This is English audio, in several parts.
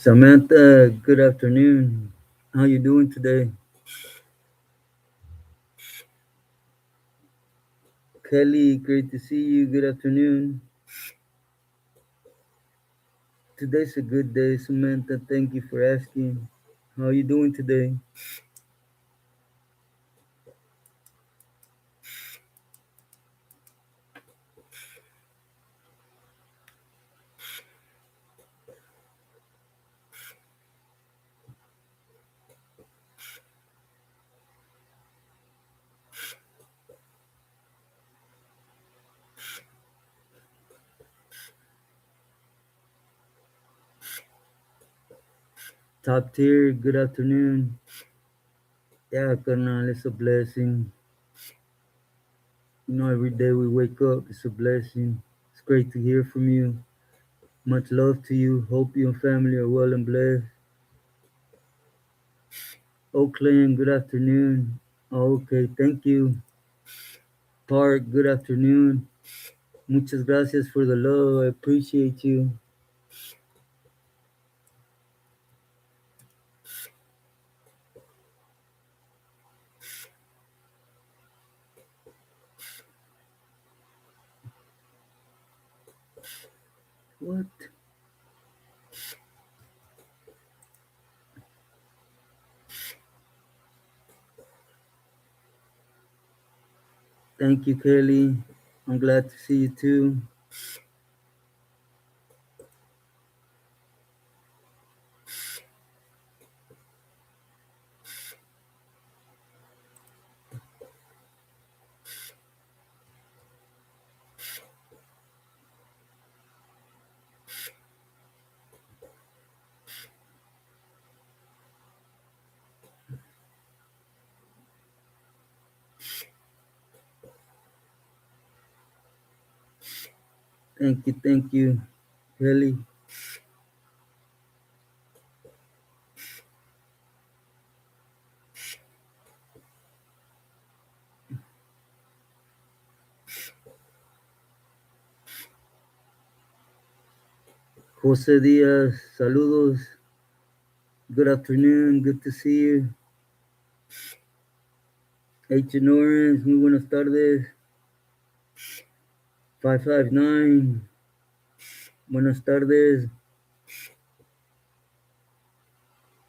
Samantha, good afternoon. How you doing today? Kelly, great to see you. Good afternoon. Today's a good day, Samantha. Thank you for asking. How you doing today? Top tier, good afternoon. Yeah, Colonel, it's a blessing. You know, every day we wake up, it's a blessing. It's great to hear from you. Much love to you. Hope you and family are well and blessed. Oakland, good afternoon. Okay, thank you. Park, good afternoon. Muchas gracias for the love. I appreciate you. What? Thank you, Kelly. I'm glad to see you too. Thank you, Kelly. Jose Diaz, saludos. Good afternoon, good to see you. H. Orange, muy buenas tardes. 559, buenas tardes.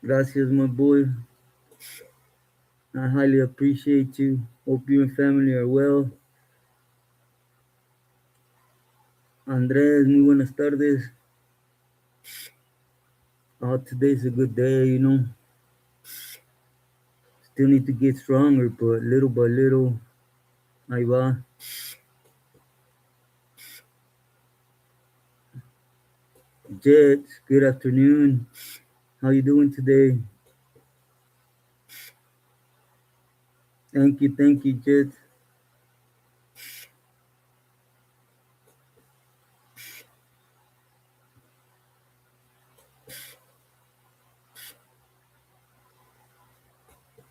Gracias, my boy. I highly appreciate you. Hope you and family are well. Andrés, muy buenas tardes. Today's a good day, you know. Still need to get stronger, but little by little, ahí va. Jets, good afternoon. How you doing today? Thank you, Jets.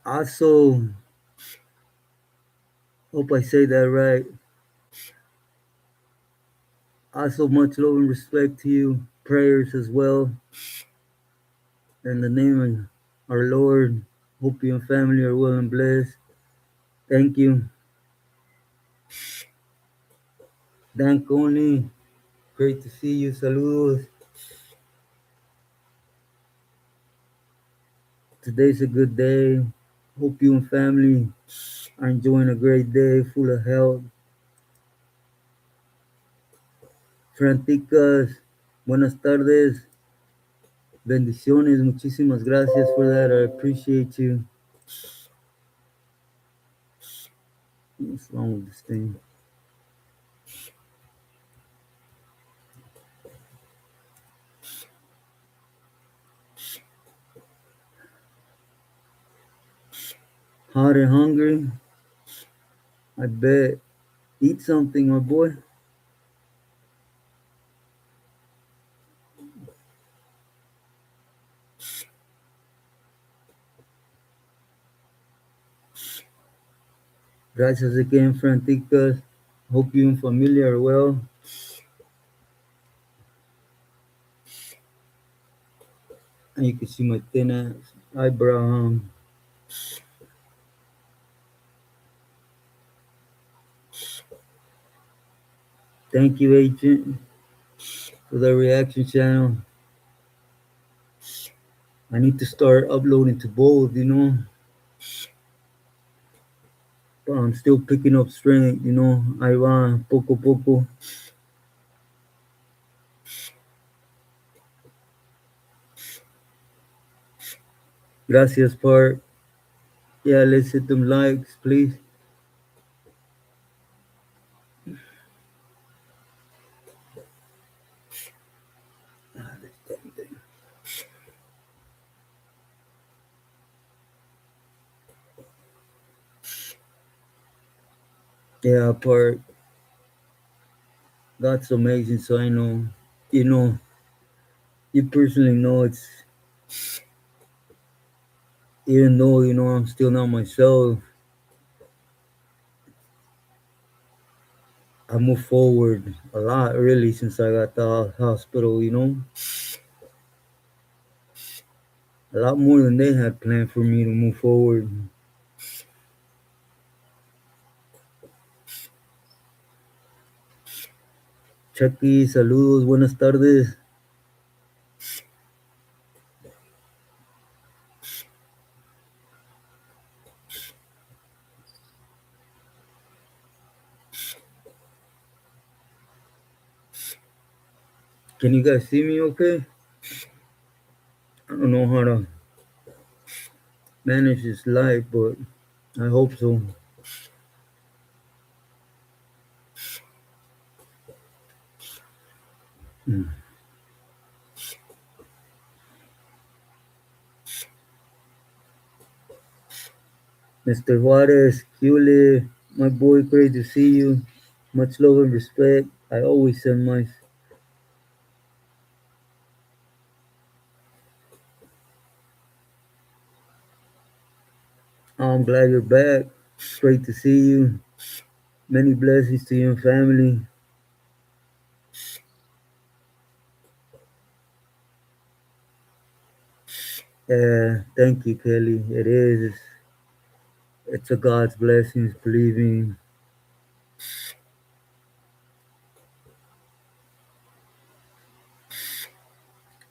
Also, hope I say that right. Also, much love and respect to you. Prayers as well. In the name of our Lord, hope you and family are well and blessed. Thank you. Dan Coney, great to see you. Saludos. Today's a good day. Hope you and family are enjoying a great day full of health. Franticas, buenas tardes. Bendiciones. Muchísimas gracias for that. I appreciate you. What's wrong with this thing? Hot and hungry? I bet. Eat something, my boy. Gracias again, Franticas. Hope you and family are well. And you can see my thin ass eyebrow. Thank you, Agent, for the reaction channel. I need to start uploading to both. But I'm still picking up strength. Ahí va, poco a poco. Gracias, part. Yeah, let's hit them likes, please. Yeah, part. That's amazing. So I know, you know, you personally know it's, even though, I'm still not myself, I moved forward a lot really since I got the hospital. A lot more than they had planned for me to move forward. Chucky, saludos, buenas tardes. Can you guys see me okay? I don't know how to manage this live, but I hope so. Mr. Juarez, Cule, my boy, great to see you. Much love and respect. I always send my. I'm glad you're back. Great to see you. Many blessings to you and family. Yeah, thank you, Kelly. It is. It's a God's blessings, believe me.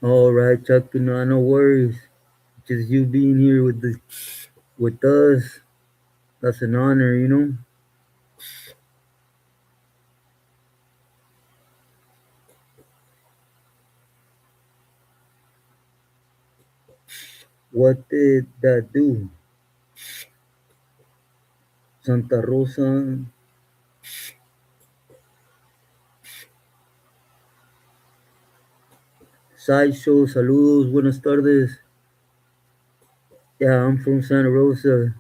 All right, Chuck, no worries. Just you being here with us, that's an honor. What did that do? Santa Rosa, Sideshow, saludos, buenas tardes. Yeah, I'm from Santa Rosa.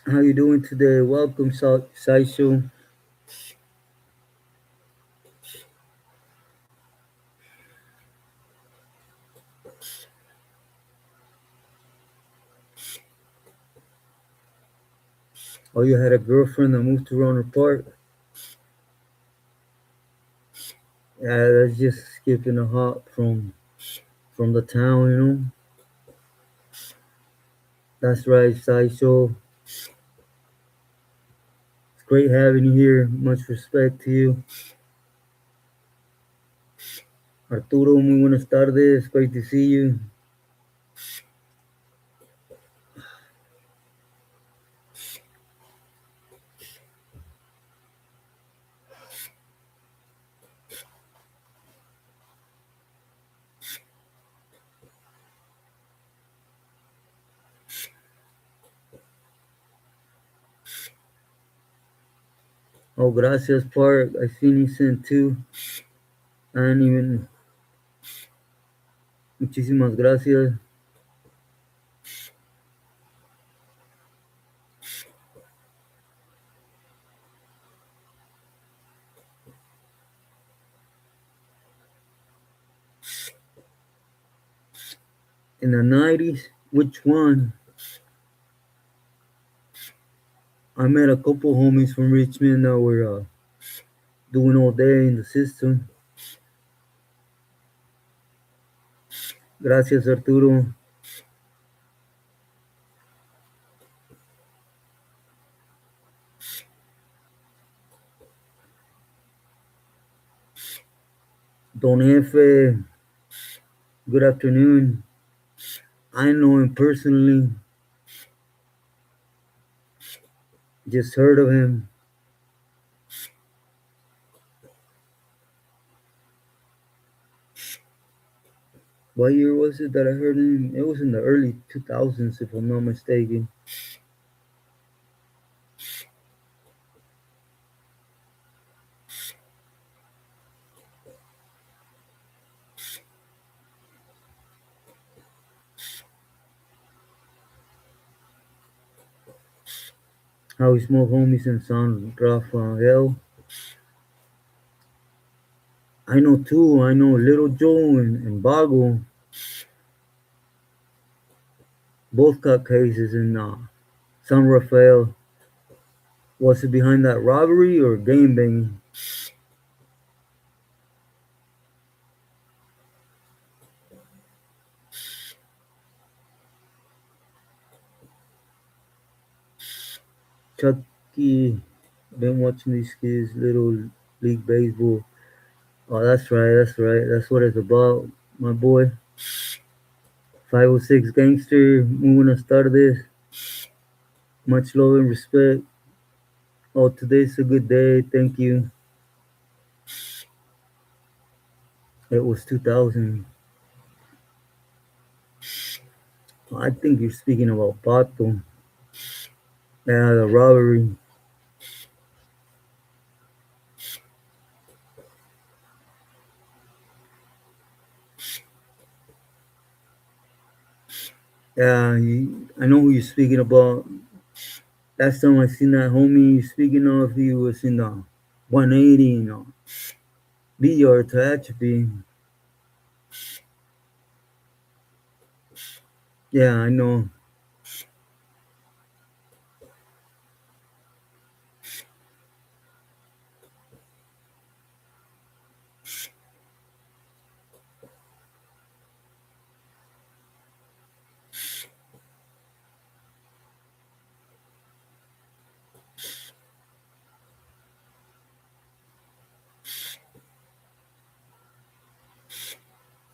How you doing today? Welcome, Sideshow. Oh, you had a girlfriend that moved to Roner Park? Yeah, that's just skipping a hop from the town. That's right, Sideshow. It's great having you here. Much respect to you. Arturo, muy buenas tardes. Great to see you. Oh, gracias, Park. I seen you sent too. I didn't even. Muchísimas gracias. In the 90s? Which one? I met a couple homies from Richmond that were doing all day in the system. Gracias, Arturo. Don Jefe, good afternoon. I know him personally, just heard of him. What year was it that I heard him? It was in the early 2000s, if I'm not mistaken. How we smoke homies in San Rafael. I know two. I know Little Joe and Bago. Both got cases in San Rafael. Was it behind that robbery or game banging? Chucky, been watching these kids, Little League Baseball. Oh, that's right, that's right. That's what it's about, my boy. 506 Gangster, muy buenas tardes. Much love and respect. Oh, today's a good day, thank you. It was 2000. I think you're speaking about Pato. Yeah, the robbery. Yeah, I know who you're speaking about. Last time I seen that homie you're speaking of, he was in the 180, VR to atrophy. Yeah, I know.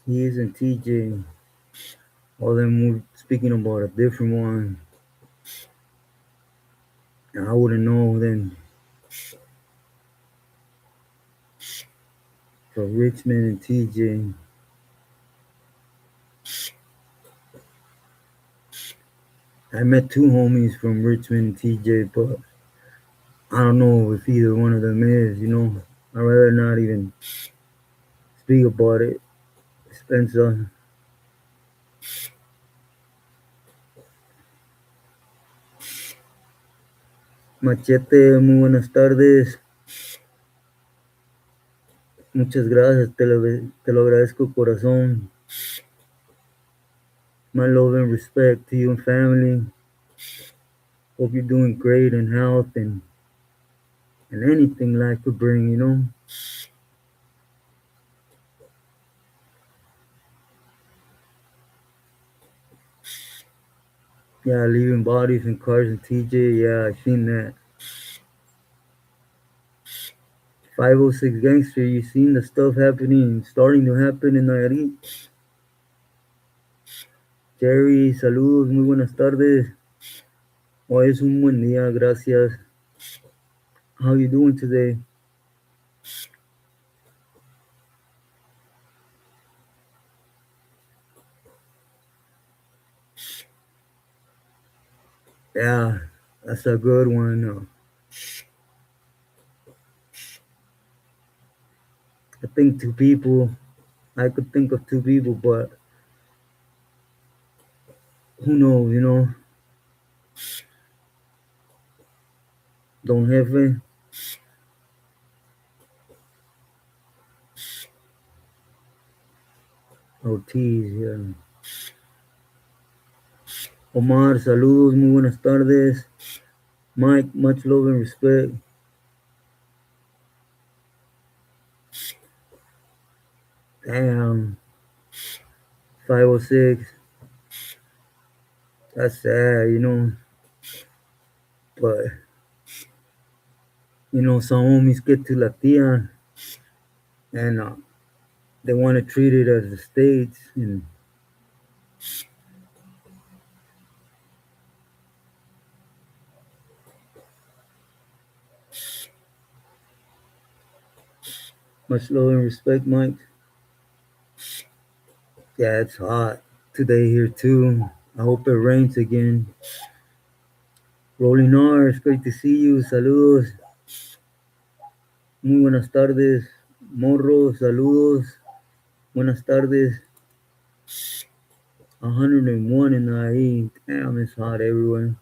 He isn't TJ. All them were speaking about a different one. And I wouldn't know then for Richmond and TJ. I met two homies from Richmond and TJ, but I don't know if either one of them is. I'd rather not even speak about it. Spencer. Machete, muy buenas tardes. Muchas gracias, te lo agradezco corazón. My love and respect to you and family. Hope you're doing great in health and anything life could bring. Yeah, leaving bodies in cars and TJ. Yeah, I seen that. 506 Gangster, you seen the stuff happening, starting to happen in Nayarit. Jerry, saludos, muy buenas tardes. Hoy es un buen día, gracias. How you doing today? Yeah, that's a good one. I think two people. I could think of two people, but who knows? Don Jefe, Ortiz, yeah. Omar, saludos, muy buenas tardes. Mike, much love and respect. Damn, 506. That's sad, but some homies get to Latia and they want to treat it as the States, and much love and respect, Mike. Yeah, it's hot today here too. I hope it rains again. Rolling R, it's great to see you. Saludos. Muy buenas tardes. Morro, saludos. Buenas tardes. 101 in the IE. Damn, it's hot everywhere.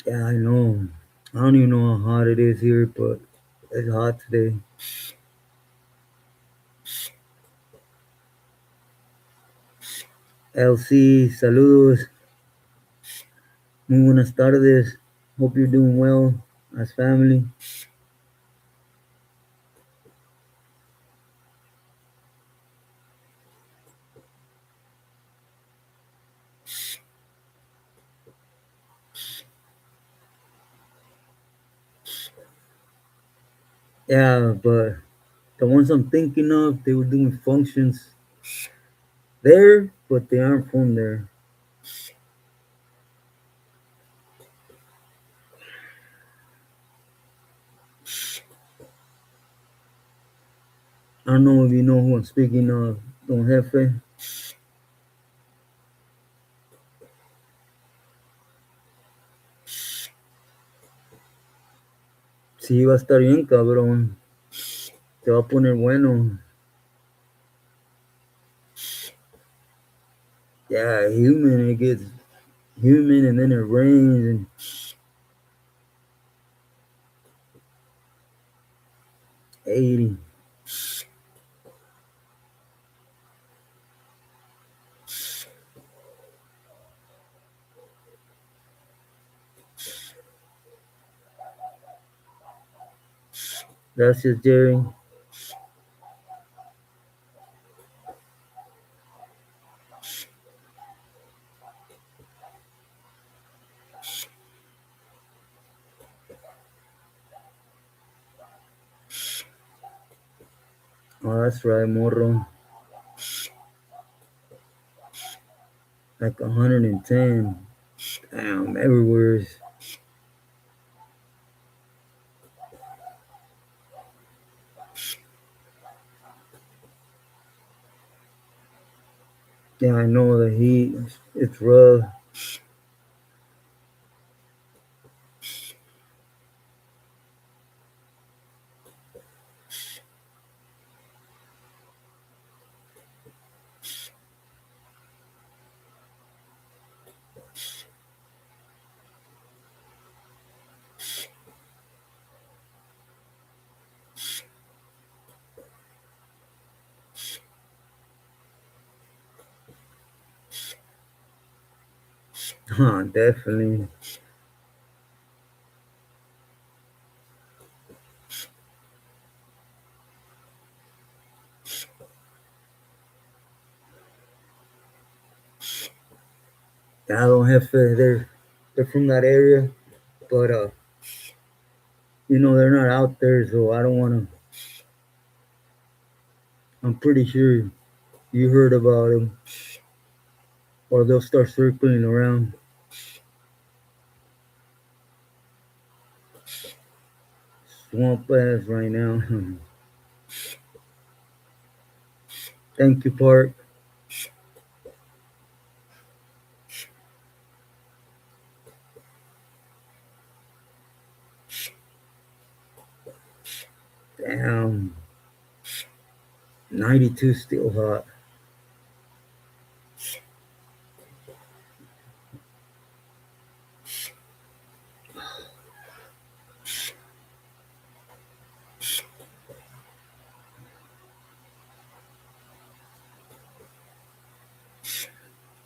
Yeah, I know. I don't even know how hot it is here, but it's hot today. LC, saludos. Muy buenas tardes. Hope you're doing well as family. Yeah, but the ones I'm thinking of, they were doing functions there, but they aren't from there. I don't know if you know who I'm speaking of, Don Jefe. Sí, va a estar bien, cabrón. Se va a poner bueno. Yeah, human, it gets human and then it rains and 80. Gracias, Jerry. Oh, that's right, morro. Like 110. Damn, everywhere. Yeah, I know the heat. It's rough. Huh, definitely. Yeah, I don't have to. They're from that area, but they're not out there, so I don't want to. I'm pretty sure you heard about them, or they'll start circling around. Swamp ass right now. Thank you, Park. Damn, 92 still hot.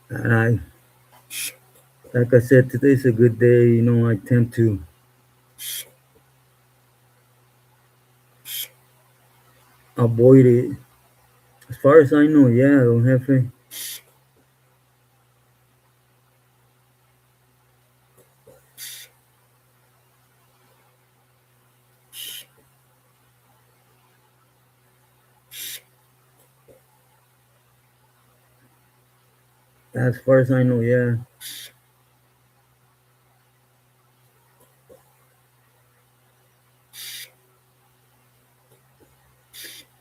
And like I said, today's a good day. I tend to avoid it. As far as I know, yeah, Don Jefe. As far as I know, yeah.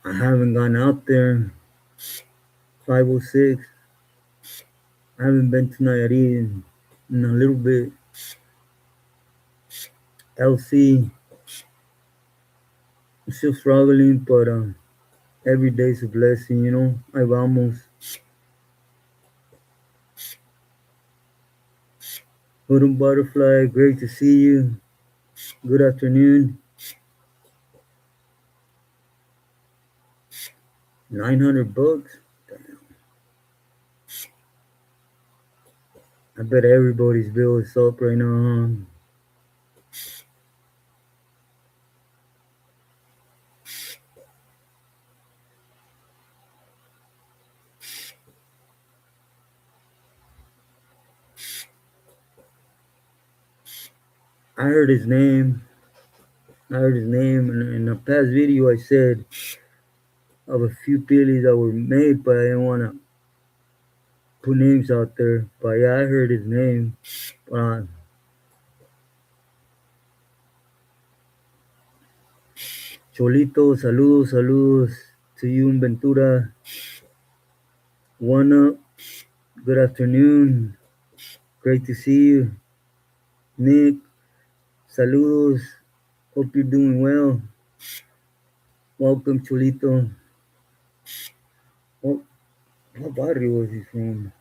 I haven't gone out there. 506. I haven't been to Nayarit in a little bit. LC, I'm still struggling, but every day's a blessing. Ahí vamos. Hoodoo Butterfly, great to see you. Good afternoon. 900 bucks. I bet everybody's bill is up right now. I heard his name. In a past video I said of a few pillies that were made, but I didn't want to put names out there. But yeah, I heard his name. Cholito, saludos, saludos to you in Ventura. One up. Good afternoon. Great to see you. Nick, saludos. Hope you're doing well. Welcome, Cholito. What barrio was he from?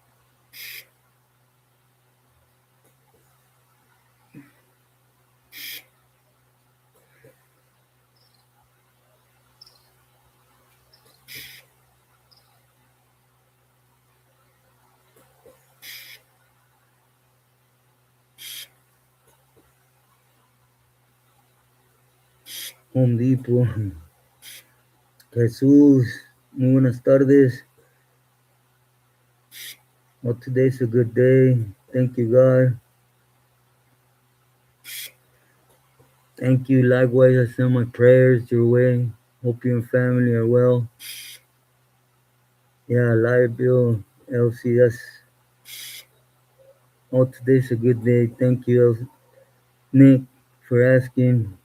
Home Depot. Jesús, muy buenas tardes. Well, today's a good day. Thank you, God. Thank you. Likewise, I send my prayers your way. Hope you and family are well. Yeah, live Bill, LCS. Oh, today's a good day. Thank you, Nick, for asking.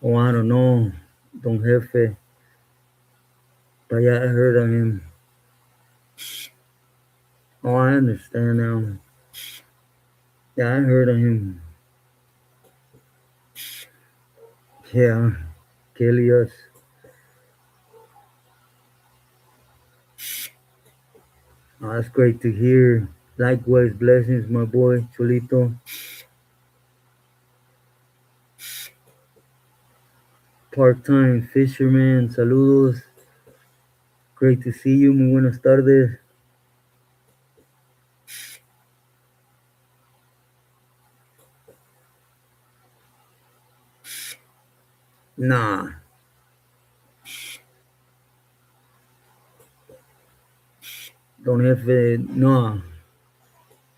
Oh, I don't know. Don Jefe. But yeah, I heard of him. Oh, I understand now. Yeah, I heard of him. Yeah, Kelios. Oh, that's great to hear. Likewise, blessings, my boy, Cholito. Part-time fisherman, saludos. Great to see you. Muy buenas tardes. Nah, Don Jefe, no,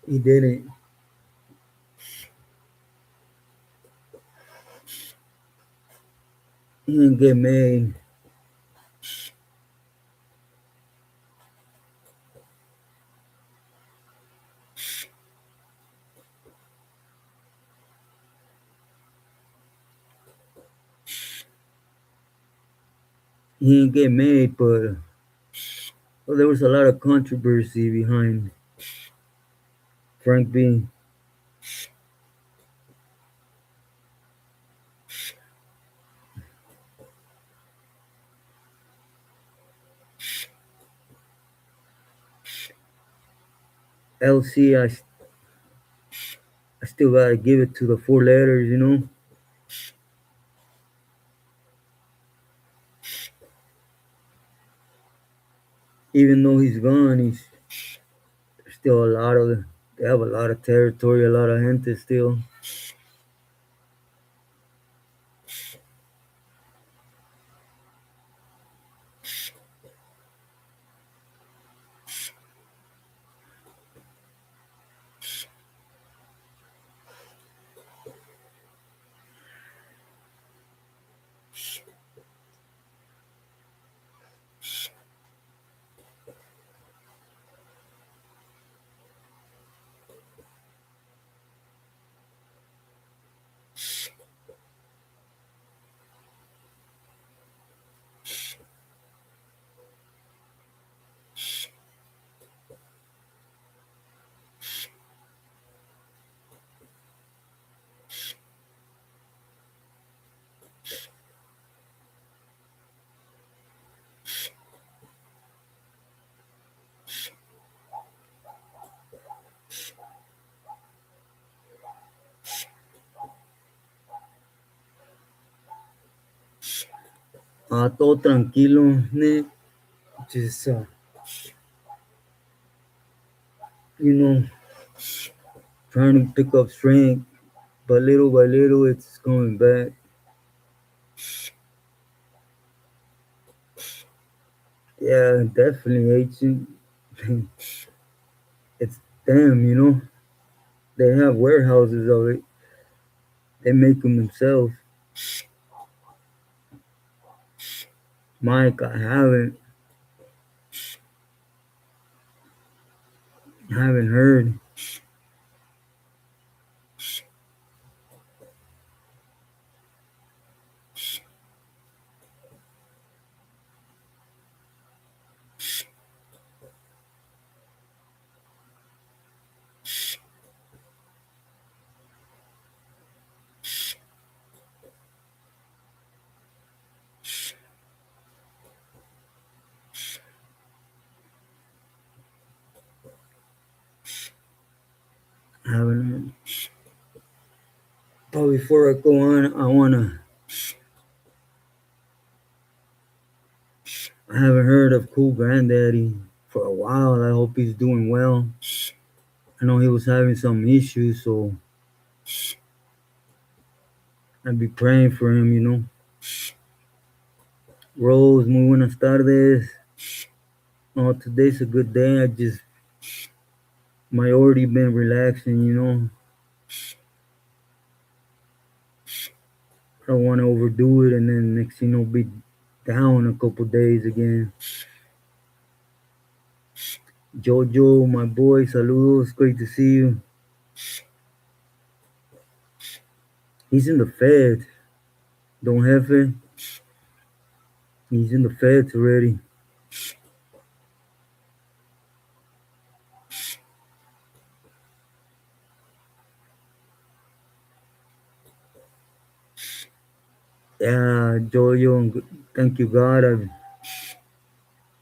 he didn't. He didn't get made. He didn't get made, but well, there was a lot of controversy behind Frank B. LC, I still gotta give it to the four letters, you know. Even though he's gone, he's there's still a lot of they have a lot of territory, a lot of gente still. Todo tranquilo, Nick. Just you know, trying to pick up strength, but little by little it's coming back. Yeah, definitely aging. It's them, you know. They have warehouses of it. They make them themselves. Mike, I haven't heard. I haven't heard. But before I go on, I haven't heard of Cool Granddaddy for a while. I hope he's doing well. I know he was having some issues, so I'd be praying for him, you know. Rose, muy buenas tardes. Oh, today's a good day. I just my already been relaxing, you know. I don't want to overdo it, and then next thing you know, be down a couple days again. Jojo, my boy, saludos. Great to see you. He's in the Fed. Don't have it. He's in the Feds already. Yeah, Jojo, thank you, God. I've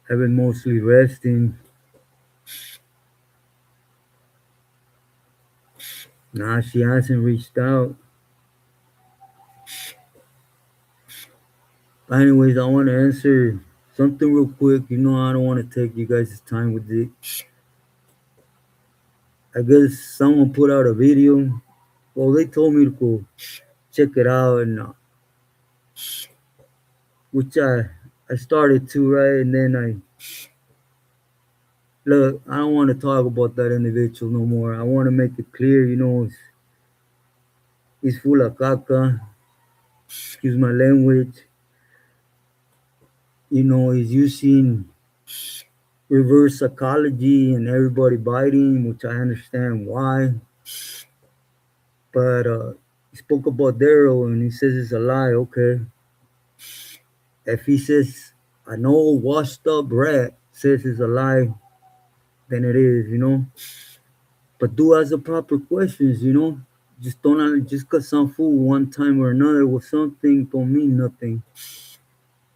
been mostly resting. Nah, she hasn't reached out. But anyways, I want to answer something real quick. You know, I don't want to take you guys' time with it. I guess someone put out a video. Well, they told me to go check it out, and which I started to, right, and then I look. I don't want to talk about that individual no more. I want to make it clear. You know, he's full of caca. Excuse my language. You know, he's using reverse psychology and everybody biting, which I understand why. But he spoke about Daryl and he says it's a lie. Okay, if he says an old washed up rat says it's a lie, then it is, you know. But do ask the proper questions, you know. Just cause some fool one time or another with something don't mean nothing.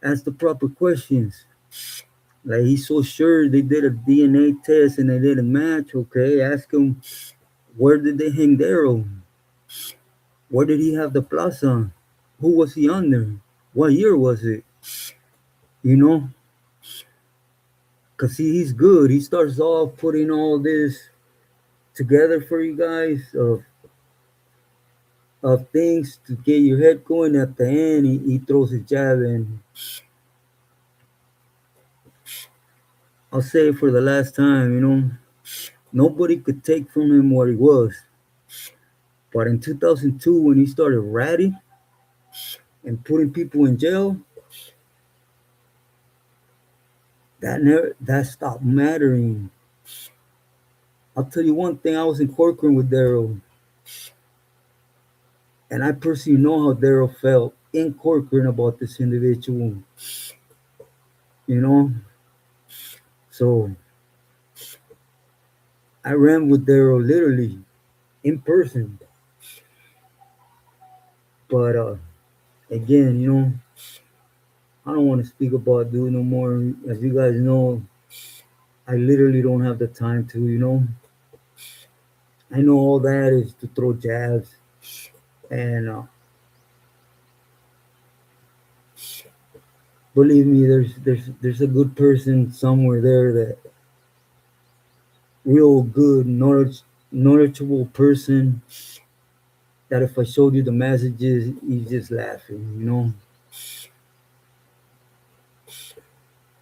Ask the proper questions. Like he's so sure they did a DNA test and they didn't match. Okay, ask him where did they hang Daryl? Where did he have the plaza? Who was he under? What year was it? You know, because he's good. He starts off putting all this together for you guys of things to get your head going. At the end, he throws a jab, and I'll say it for the last time, nobody could take from him what he was. But in 2002, when he started ratting and putting people in jail, that stopped mattering. I'll tell you one thing: I was in courtroom with Daryl, and I personally know how Daryl felt in courtroom about this individual. You know, so I ran with Daryl literally in person. But again, I don't want to speak about doing no more. As you guys know, I literally don't have the time to. I know all that is to throw jabs, and believe me, there's a good person somewhere there, that real good, knowledgeable person, that if I showed you the messages, he's just laughing.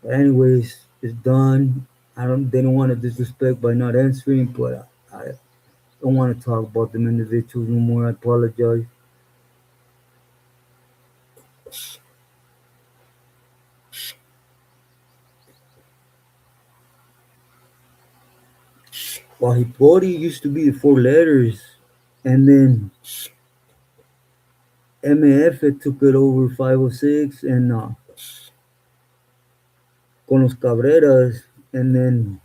But anyways, it's done. I don't. They don't want to disrespect by not answering, but I don't want to talk about them individuals no more. I apologize. Wahipori used to be the four letters, and then MAF took it over 506, and con los Cabreras, and then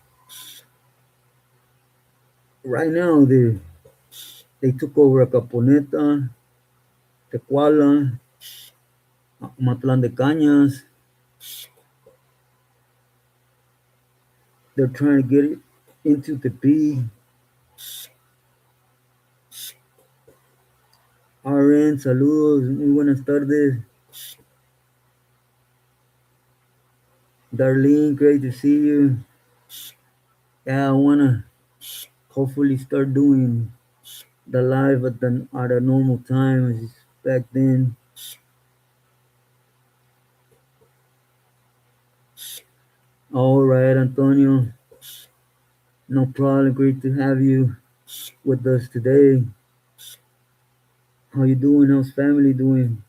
right now they took over a Caponeta, Tecuala, Matlan de Cañas. They're trying to get it into Tepi. RN, saludos, muy buenas tardes. Darlene, great to see you. Yeah, I wanna hopefully start doing the live at a normal time as back then. All right, Antonio, no problem. Great to have you with us today. How you doing? How's family doing?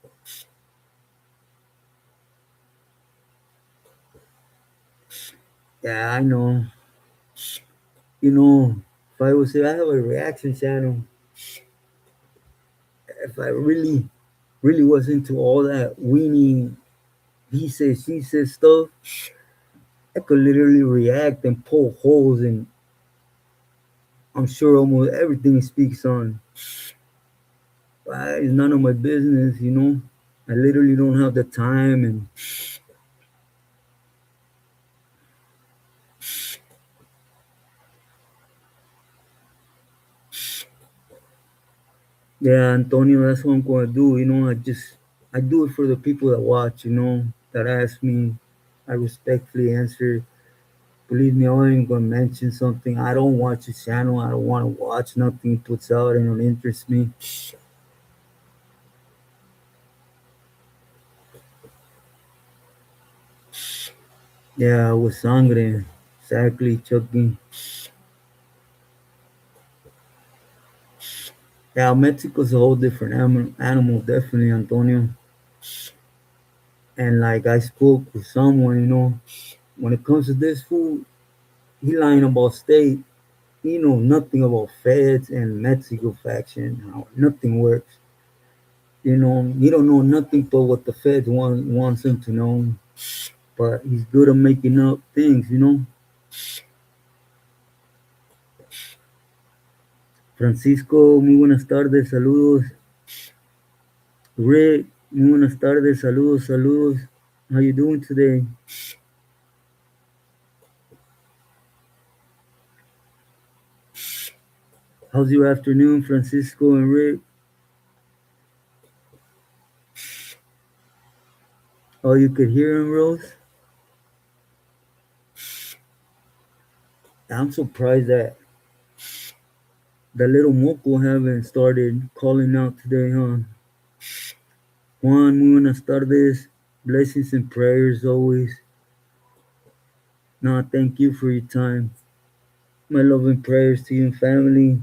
Yeah, I know. If I would say I have a reaction channel, if I really, really was into all that weenie, he says, she says stuff, I could literally react and poke holes in, I'm sure, almost everything he speaks on. But it's none of my business. I literally don't have the time, and yeah, Antonio, that's what I'm going to do. I do it for the people that watch, that ask me. I respectfully answer. Believe me, I'm even going to mention something. I don't watch his channel. I don't want to watch nothing he puts out, and it don't interest me. Yeah, with sangre. Exactly, Chucky. Yeah, Mexico's a whole different animal, definitely, Antonio. And like I spoke with someone, when it comes to this food, he lying about state. He know nothing about feds and Mexico faction, how nothing works. He don't know nothing but what the feds wants him to know. But he's good at making up things. Francisco, muy buenas tardes, saludos. Rick, muy buenas tardes, saludos, saludos. How you doing today? How's your afternoon, Francisco and Rick? Oh, you could hear him, Rose? I'm surprised that the little moco haven't started calling out today, huh? Juan, muy buenas tardes. Blessings and prayers always. Nah, thank you for your time. My love and prayers to you and family.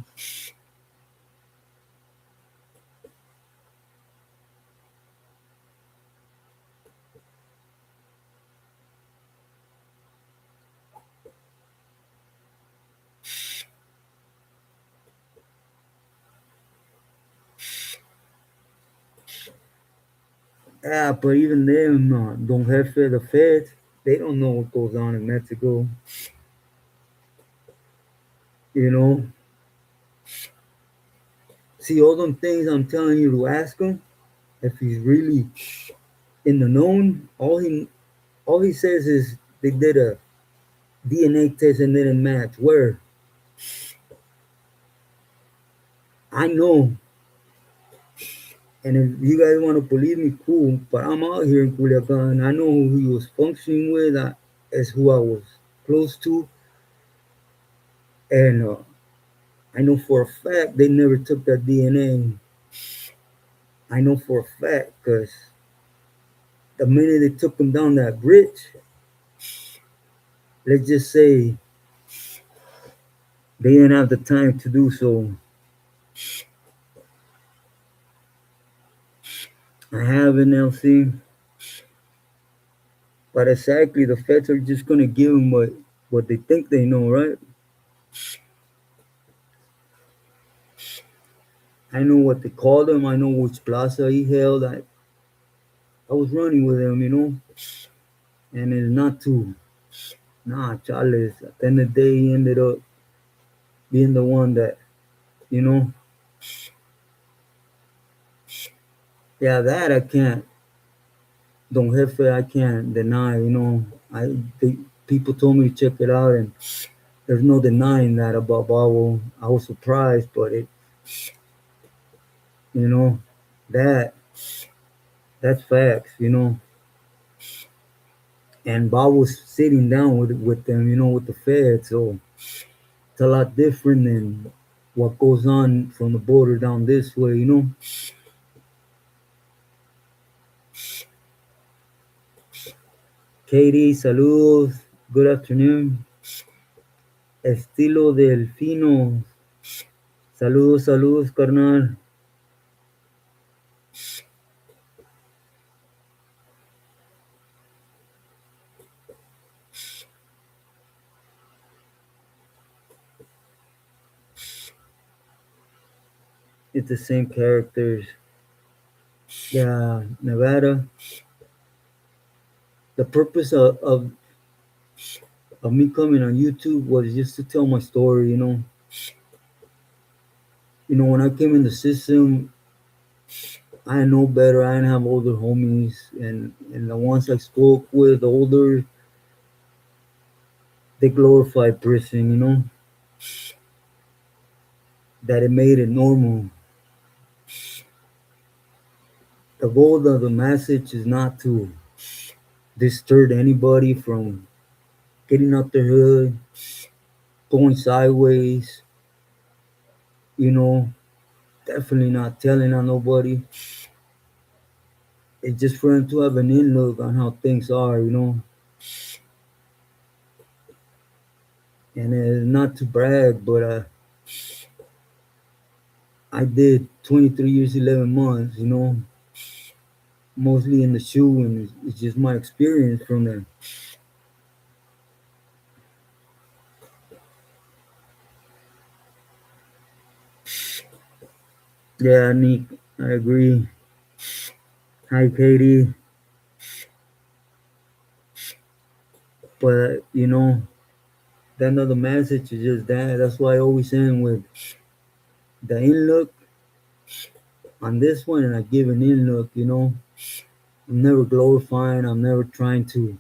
Yeah, but even them, Don Jefe, the feds, they don't know what goes on in Mexico. You know, see all them things I'm telling you to ask him. If he's really in the known, all he says is they did a DNA test and didn't match. Where I know, and if you guys want to believe me, cool. But I'm out here in Culiacan. I know who he was functioning with. Is who I was close to, and I know for a fact they never took that DNA. I know for a fact because the minute they took him down that bridge, let's just say they didn't have the time to do so. I have an LC, but exactly the feds are just gonna give him what they think they know, right? I know what they called him. I know which plaza he held. I was running with him, and it's not too. Nah, Charles. At the end of the day, he ended up being the one that, you know, yeah, that I can't. Don Jefe, I can't deny. People told me to check it out, and there's no denying that about Babo. I was surprised, but you know, that that's facts, And Bob was sitting down with them, with the Fed, so it's a lot different than what goes on from the border down this way. Katie, saludos, good afternoon. Estilo Delfino, saludos, saludos, carnal. It's the same characters. Yeah, Nevada. The purpose of me coming on YouTube was just to tell my story. When I came in the system, I know better. I didn't have older homies, and the ones I spoke with, older, they glorified prison. That it made it normal. The goal of the message is not to disturb anybody from getting out the hood, going sideways. You know, definitely not telling on nobody. It's just for them to have an in look on how things are. And not to brag, but I did 23 years, 11 months, mostly in the shoe, and it's just my experience from there. Yeah, Nick, I agree. Hi, Katie. But, the end of the message is just that. That's why I always end with the in look on this one, and I give an in look, I'm never glorifying, I'm never trying to.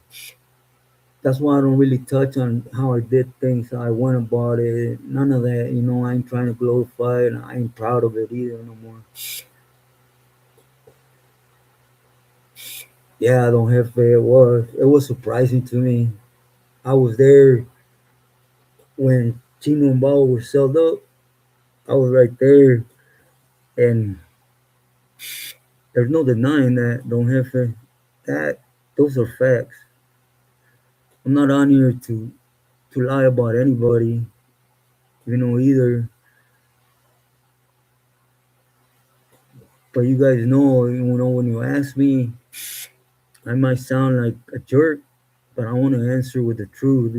That's why I don't really touch on how I did things, how I went about it. None of that, I ain't trying to glorify it. I ain't proud of it either no more. Yeah, Don Jefe, it was surprising to me. I was there when Chino and Bao were sold up. I was right there, and there's no denying that Don Jefe. That those are facts. I'm not on here to lie about anybody, either. But you guys know, when you ask me, I might sound like a jerk, but I want to answer with the truth.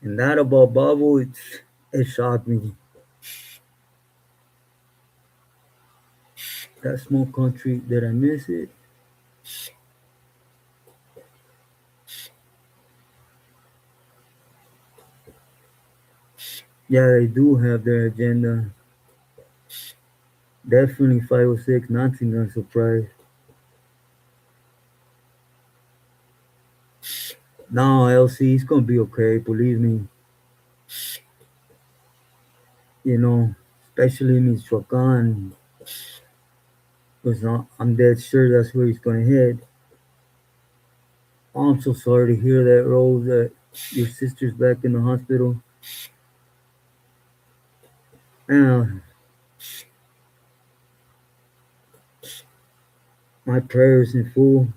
And that about Babu, it shocked me. That small country, did I miss it? Yeah, they do have their agenda. Definitely 506, nothing gonna surprise. No, LC, it's gonna be okay, believe me. You know, especially in Michoacan, because I'm dead sure that's where he's gonna head. I'm so sorry to hear that, Rose, that your sister's back in the hospital. And my prayers in full.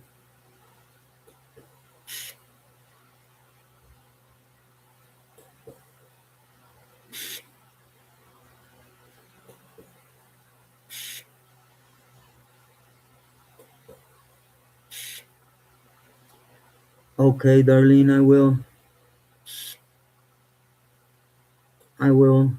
Okay, Darlene, I will. I will.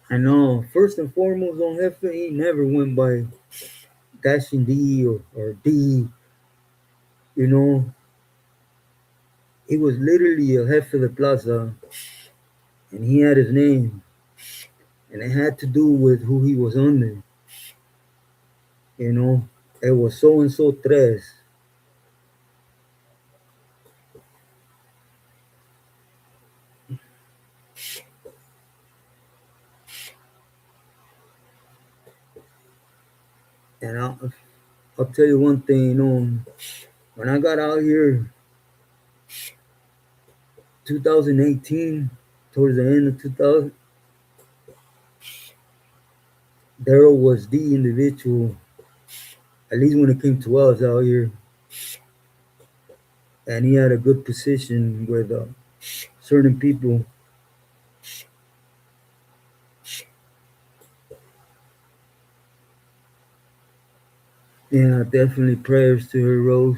I know. First and foremost, on Jefe, he never went by Dashing D or D. You know, he was literally a Jefe de Plaza, and he had his name, and it had to do with who he was under. You know, it was so and so tres. And I'll tell you one thing, when I got out here 2018, towards the end of 2000, Daryl was the individual, at least when it came to us out here, and he had a good position with certain people. Yeah, definitely prayers to her, Rose.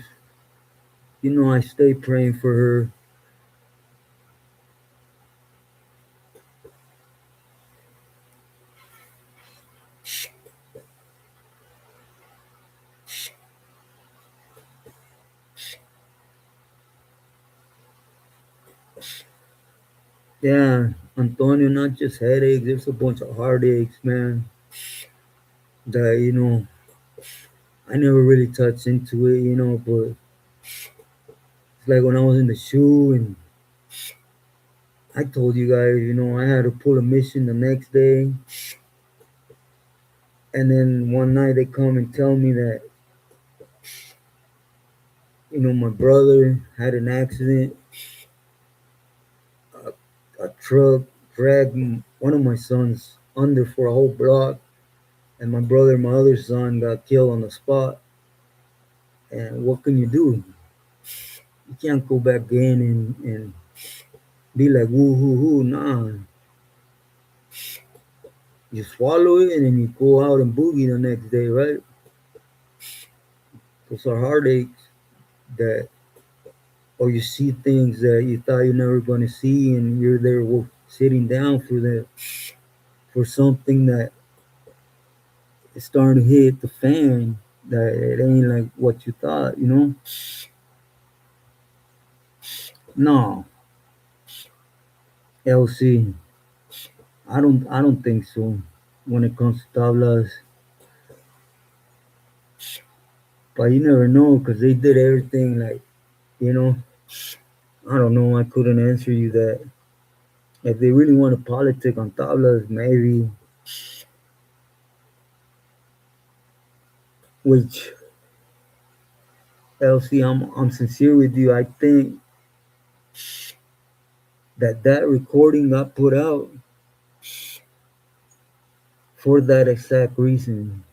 I stay praying for her. Yeah, Antonio, not just headaches, there's a bunch of heartaches, man, that, I never really touched into it, but it's like when I was in the shoe and I told you guys, I had to pull a mission the next day. And then one night they come and tell me that, my brother had an accident. A truck dragged one of my sons under for a whole block. And my brother, my other son, got killed on the spot. And what can you do? You can't go back in and be like, woo hoo hoo. Nah, you swallow it and then you go out and boogie the next day, right? Those are heartaches that, or you see things that you thought you're never going to see, and you're there sitting down for something that is starting to hit the fan, that it ain't like what you thought. No, LC, I don't think so. When it comes to tablas, but you never know because they did everything like, you know I don't know. I couldn't answer you that. If they really want to politic on tablas, maybe. Which, LC, I'm sincere with you. I think that recording got put out for that exact reason,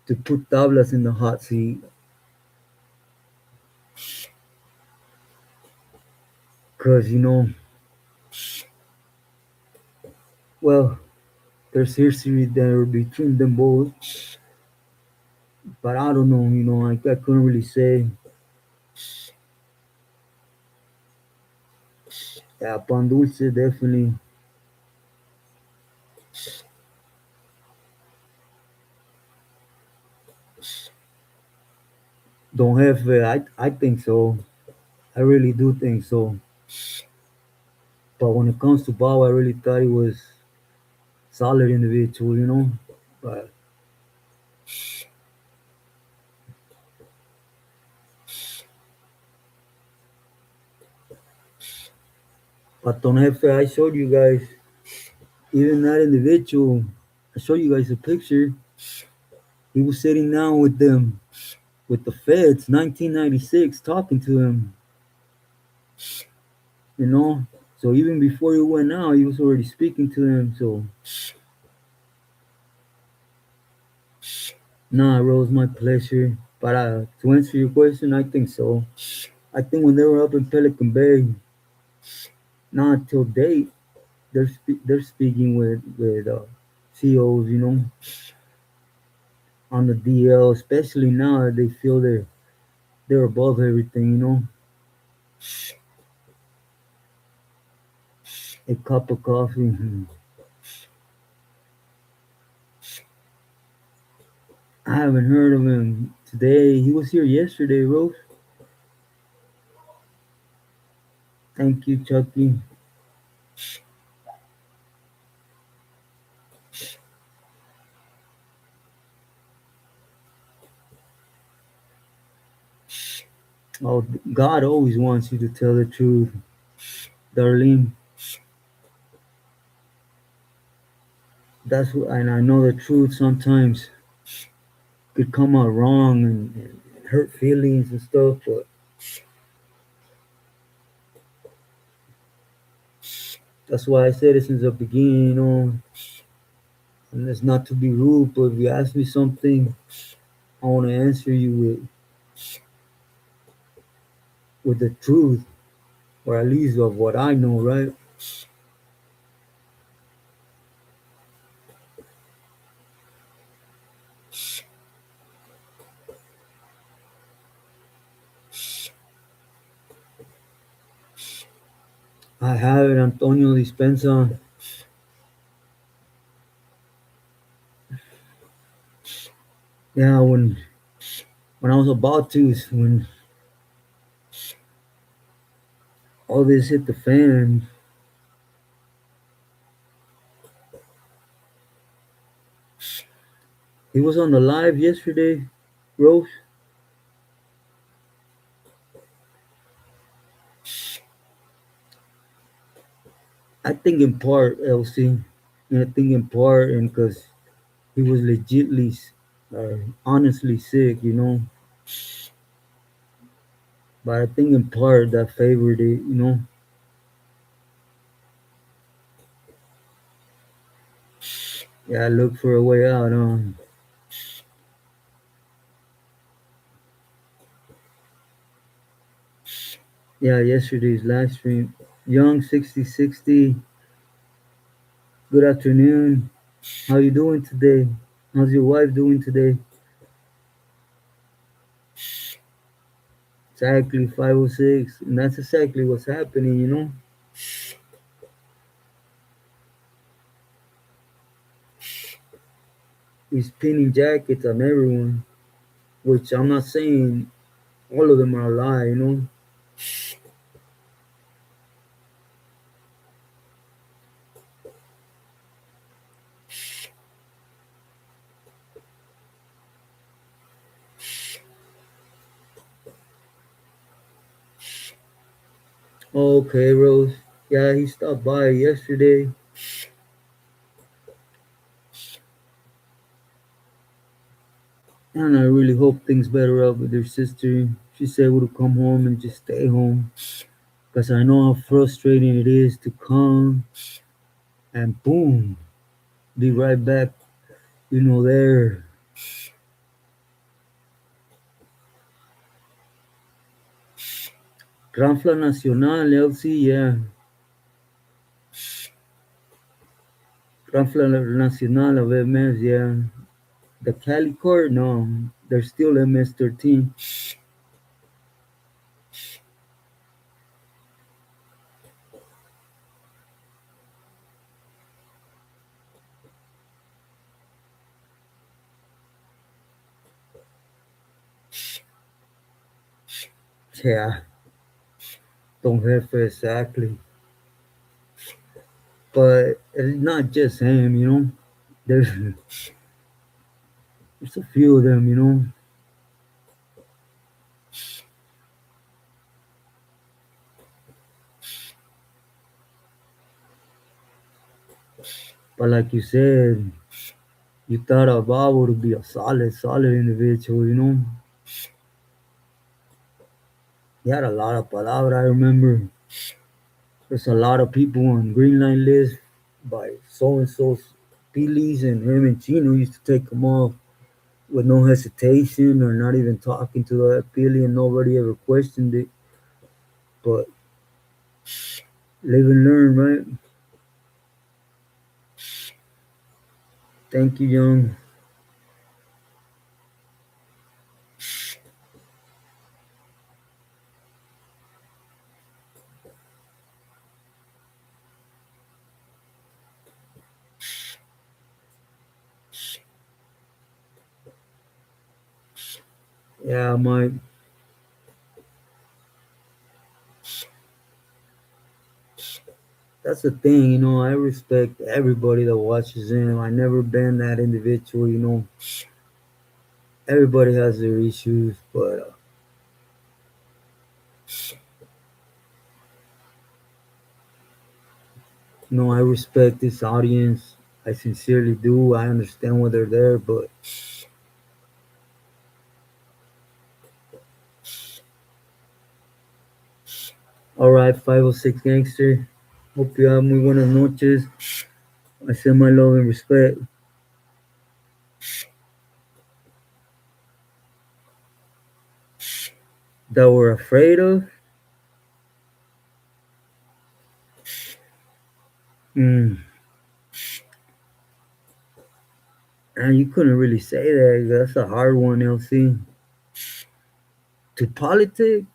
to put tablas in the hot seat. Cause well, there's history there between them both, but I don't know. I couldn't really say. Yeah, Pan Dulce definitely. Don't have. I think so. I really do think so. But when it comes to Bao, I really thought he was solid individual. But Don Jefe, I showed you guys, even that individual, I showed you guys a picture. He was sitting down with them, with the feds, 1996, talking to him, you know? So even before he went out, he was already speaking to him. So, nah, Rose, my pleasure. But to answer your question, I think so. I think when they were up in Pelican Bay, not till date, they're speaking with COs, on the DL, especially now that they feel they're above everything. A cup of coffee. I haven't heard of him today. He was here yesterday, Rose. Thank you, Chucky. Oh, God always wants you to tell the truth, Darlene. And I know the truth sometimes could come out wrong and hurt feelings and stuff, but that's why I said it since the beginning. And it's not to be rude, but if you ask me something, I want to answer you with the truth, or at least of what I know, right? I have it, Antonio Dispensa. Yeah, when I was about to, when all this hit the fan, he was on the live yesterday, Rose. I think in part, LC, and I think in part, and because he was legitly, honestly sick. But I think in part that favored it. Yeah, I look for a way out. Yeah, yesterday's live stream. Young 6060. Good afternoon. How you doing today? How's your wife doing today? Exactly 506, and that's exactly what's happening. He's pinning jackets on everyone, which I'm not saying all of them are a lie. Okay, Rose. Yeah, he stopped by yesterday, and I really hope things better out with her sister. She said would come home and just stay home, cause I know how frustrating it is to come and boom, be right back, there. Ranfla Nacional, LC, yeah. Ranfla Nacional of MS, yeah. The Cali Court, no, they're still MS-13. Yeah, don't have exactly. But it's not just him. There's there's a few of them. But like you said, you thought Bob would be a solid individual. He had a lot of palabra. I remember there's a lot of people on Green Line list by so and so's Pilis, and him and Chino used to take them off with no hesitation or not even talking to the Pili, and nobody ever questioned it. But live and learn, right? Thank you, Young. Yeah, Mike. That's the thing. I respect everybody that watches him. I never been that individual. Everybody has their issues, but I respect this audience. I sincerely do. I understand why they're there, but all right, 506 gangster. Hope you have muy buenas noches. I send my love and respect. That we're afraid of. Mm. And you couldn't really say that. That's a hard one, LC. To politics,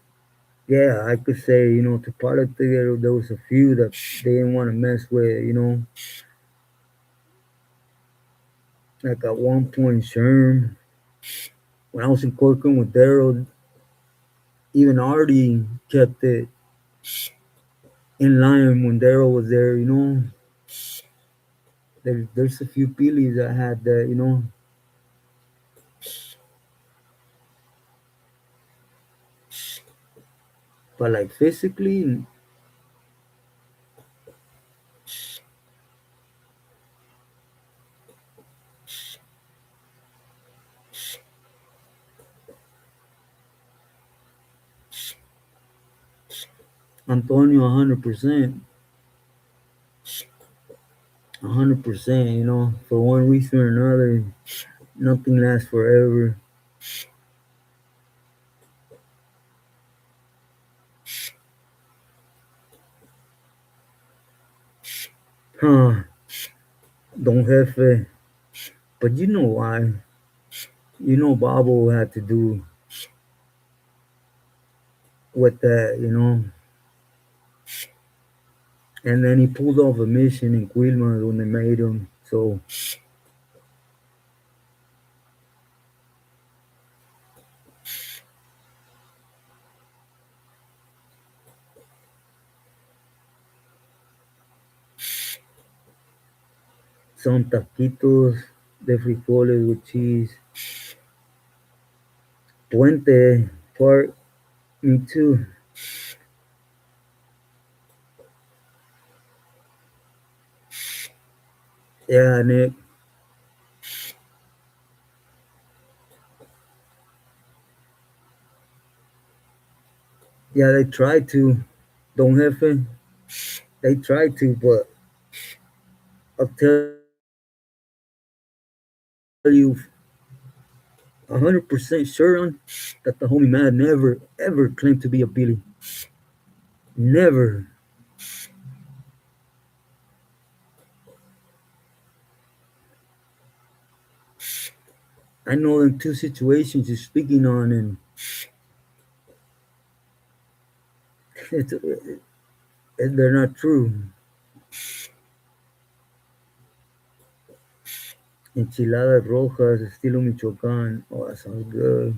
yeah, I could say, to politics, there was a few that they didn't want to mess with. Like at one point, Sherm, when I was in Corcoran with Daryl, even Artie kept it in line when Daryl was there. There's a few Peelies that had that. But like physically, Antonio, 100%, 100%. For one reason or another, nothing lasts forever. Huh? Don't have it. But you know why? Bobo had to do with that. And then he pulled off a mission in Quilma when they made him. So some taquitos de frijoles with cheese. Puente Park, me too. Yeah, Nick. Yeah, they try to. Don't have it. They try to, but I'll tell you 100% sure on that the homie Mad never ever claimed to be a Billy. Never. I know them two situations you're speaking on, and it's, they're not true. Enchiladas rojas, estilo Michoacán. Oh, that sounds good.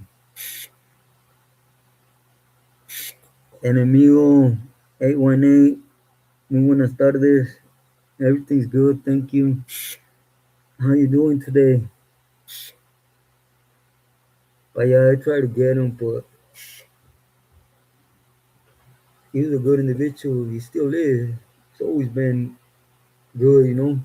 Enemigo 818, muy buenas tardes. Everything's good, thank you. How you doing today? But yeah, I try to get him, but he was a good individual. He still is. He's always been good, you know.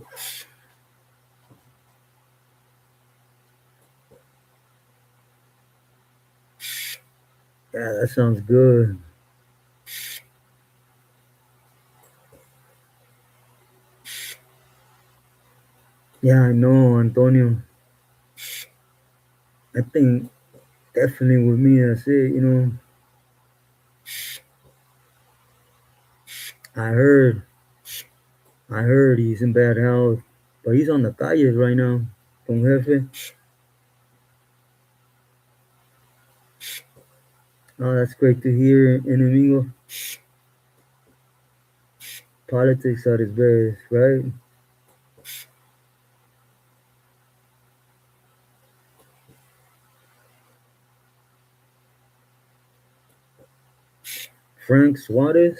Yeah, that sounds good. Yeah, I know, Antonio. I think definitely with me, that's it, you know. I heard, I heard he's in bad health, but he's on the calles right now. Con jefe. Oh, that's great to hear, enemigo. Politics at its best, right? Frank Suarez.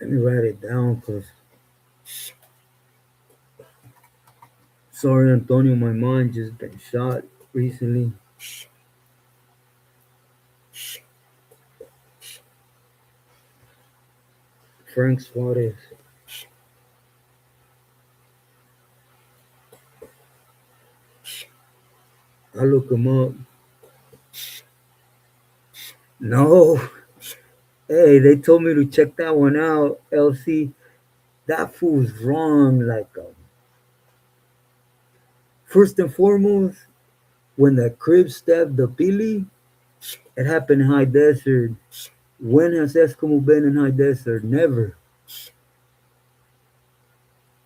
Let me write it down, cause sorry, Antonio, my mind just been shot recently. Frank Suarez. I look him up. No, hey, they told me to check that one out. LC, that fool's wrong. Like, first and foremost, when that crib stabbed the Billy, it happened in High Desert. When has Eskimo been in High Desert? Never.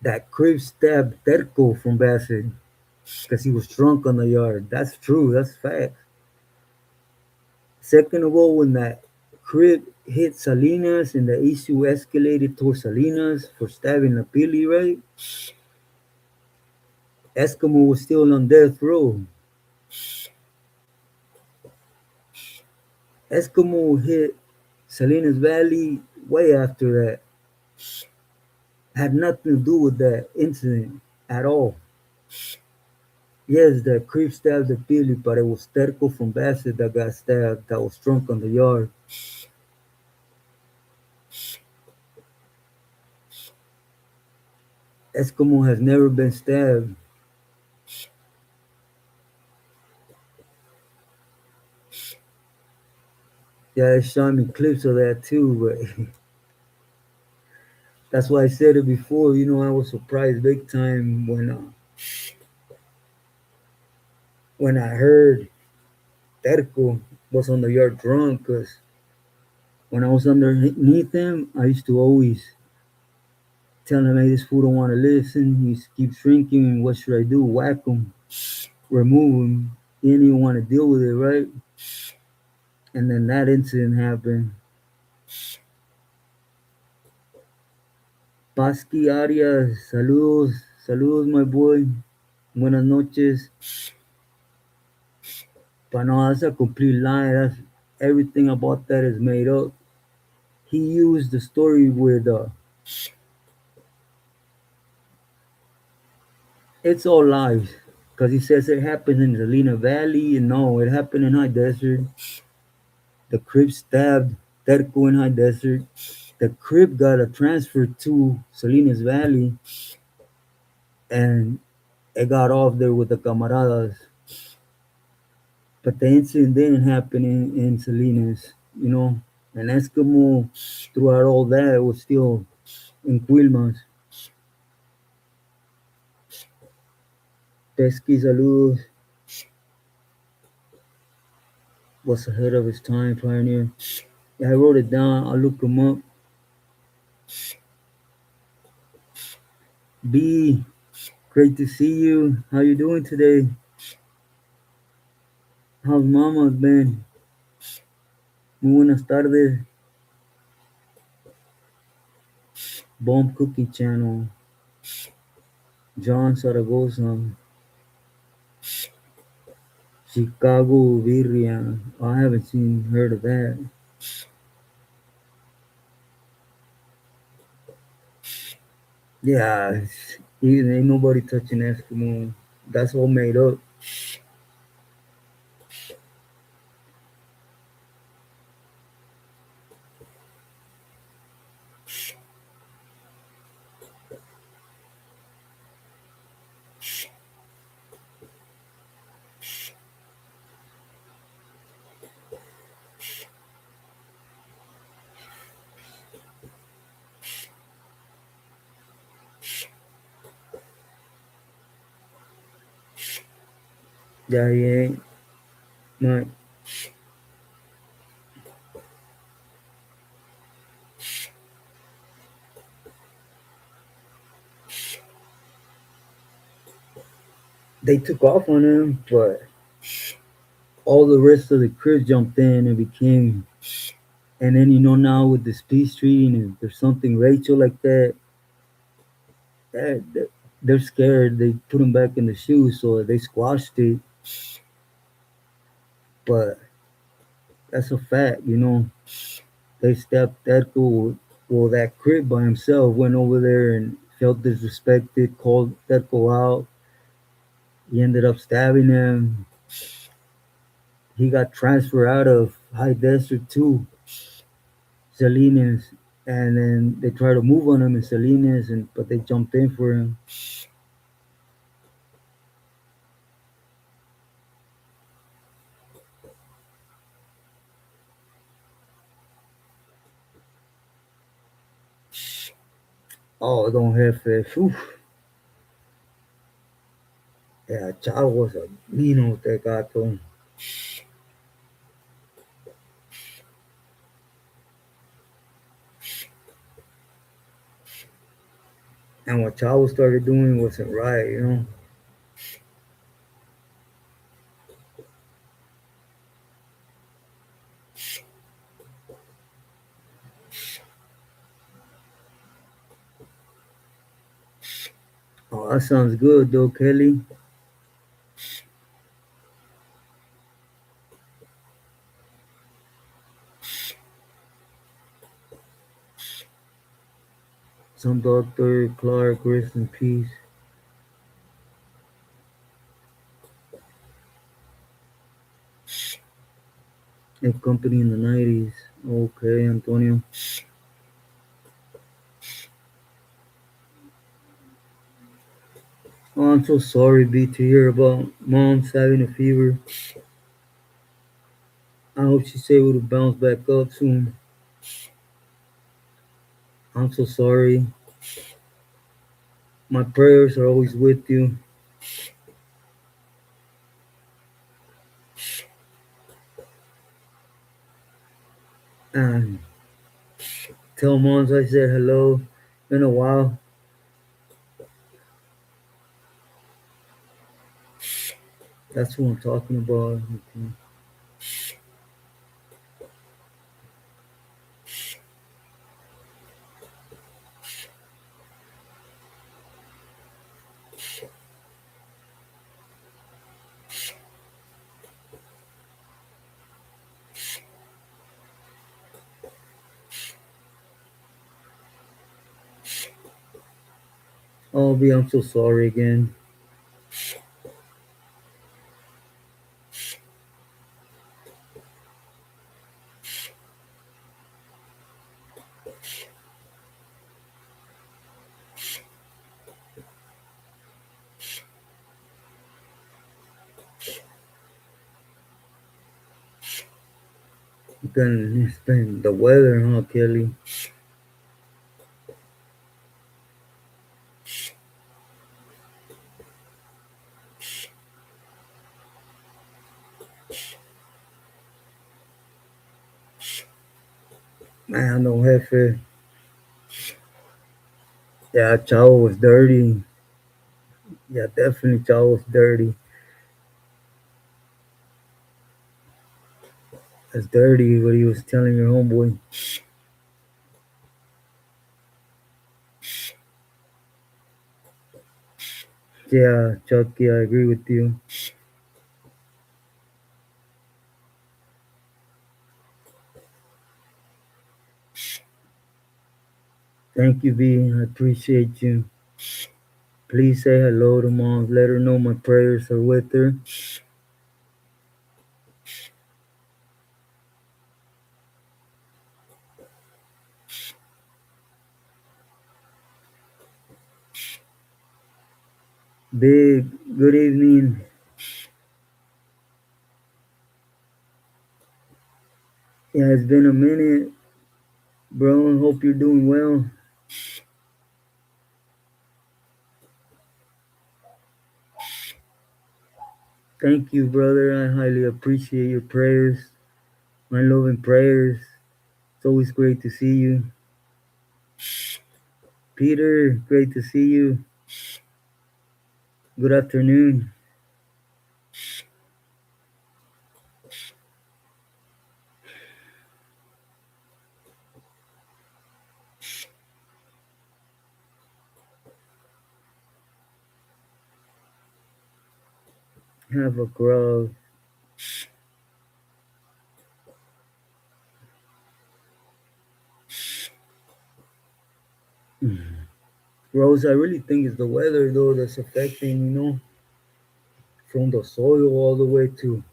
That crib stabbed Terco from Bassett because he was drunk on the yard. That's true. That's fact. Second of all, when that crib hit Salinas and the issue escalated towards Salinas for stabbing the Billy, right? Eskimo was still on death row. Eskimo hit Salinas Valley way after that. Had nothing to do with that incident at all. Yes, the creep stabbed the Billy, but it was Terco from Bassett that got stabbed, that was drunk on the yard. Eskimo has never been stabbed. Yeah, they showed me clips of that too, but that's why I said it before. You know, I was surprised big time when I heard Terco was on the yard drunk. Cause when I was underneath him, I used to always tell him, "Hey, this fool don't want to listen. He keeps drinking. What should I do? Whack him, remove him. He didn't even want to deal with it, right?" And then that incident happened. Pasky Arias, saludos, saludos, my boy. Buenas noches. But no, that's a complete lie. That's everything about that is made up. He used the story with it's all lies. Because he says it happened in the Lena Valley, and no, it happened in High Desert. The Crip stabbed Terco in High Desert. The Crip got a transfer to Salinas Valley. and it got off there with the camaradas. But the incident didn't happen in Salinas, you know. And Eskimo, throughout all that, was still in Quilmas. Pesky Saludos was ahead of his time, pioneer. Yeah, I wrote it down. I'll look him up. B, great to see you. How you doing today? How's mama been? Muy buenas tardes. Bomb Cookie Channel. John Zaragoza. Chicago Birria. I haven't seen heard of that. Yeah, ain't nobody touching Eskimo. That's all made up. Yeah, he ain't. My, they took off on him, but all the rest of the crew jumped in and became. And then now with this peace treaty, and if there's something racial like that, they're scared. They put him back in the shoes, so they squashed it. But that's a fact. They stepped Terco, well, that crib by himself went over there and felt disrespected, called Terco out. He ended up stabbing him. He got transferred out of High Desert to Salinas, and then they tried to move on him in Salinas, but they jumped in for him. Oh, don't have fish. Oof. Yeah, Chavo was a mean that gato. And what Chavo started doing wasn't right. Oh, that sounds good though, Kelly. Some Dr. Clark, rest in peace. A company in the 90s. Okay, Antonio. Oh, I'm so sorry, B, to hear about mom's having a fever. I hope she's able to bounce back up soon. I'm so sorry. My prayers are always with you. And tell moms I said hello. Been a while. That's what I'm talking about. Okay. Oh, B, I'm so sorry again. Then it's been the weather, huh, Kelly? Man, no jefe. Yeah, Chavo was dirty. Yeah, definitely Chavo was dirty. That's dirty what he was telling your homeboy. Yeah, Chucky, I agree with you. Thank you, B. I appreciate you. Please say hello to mom. Let her know my prayers are with her. Big, good evening. Yeah, it's been a minute, bro. Hope you're doing well. Thank you, brother. I highly appreciate your prayers. My love and prayers. It's always great to see you. Peter, great to see you. Good afternoon. Have a grub. Rose, I really think it's the weather, though, that's affecting, from the soil all the way to.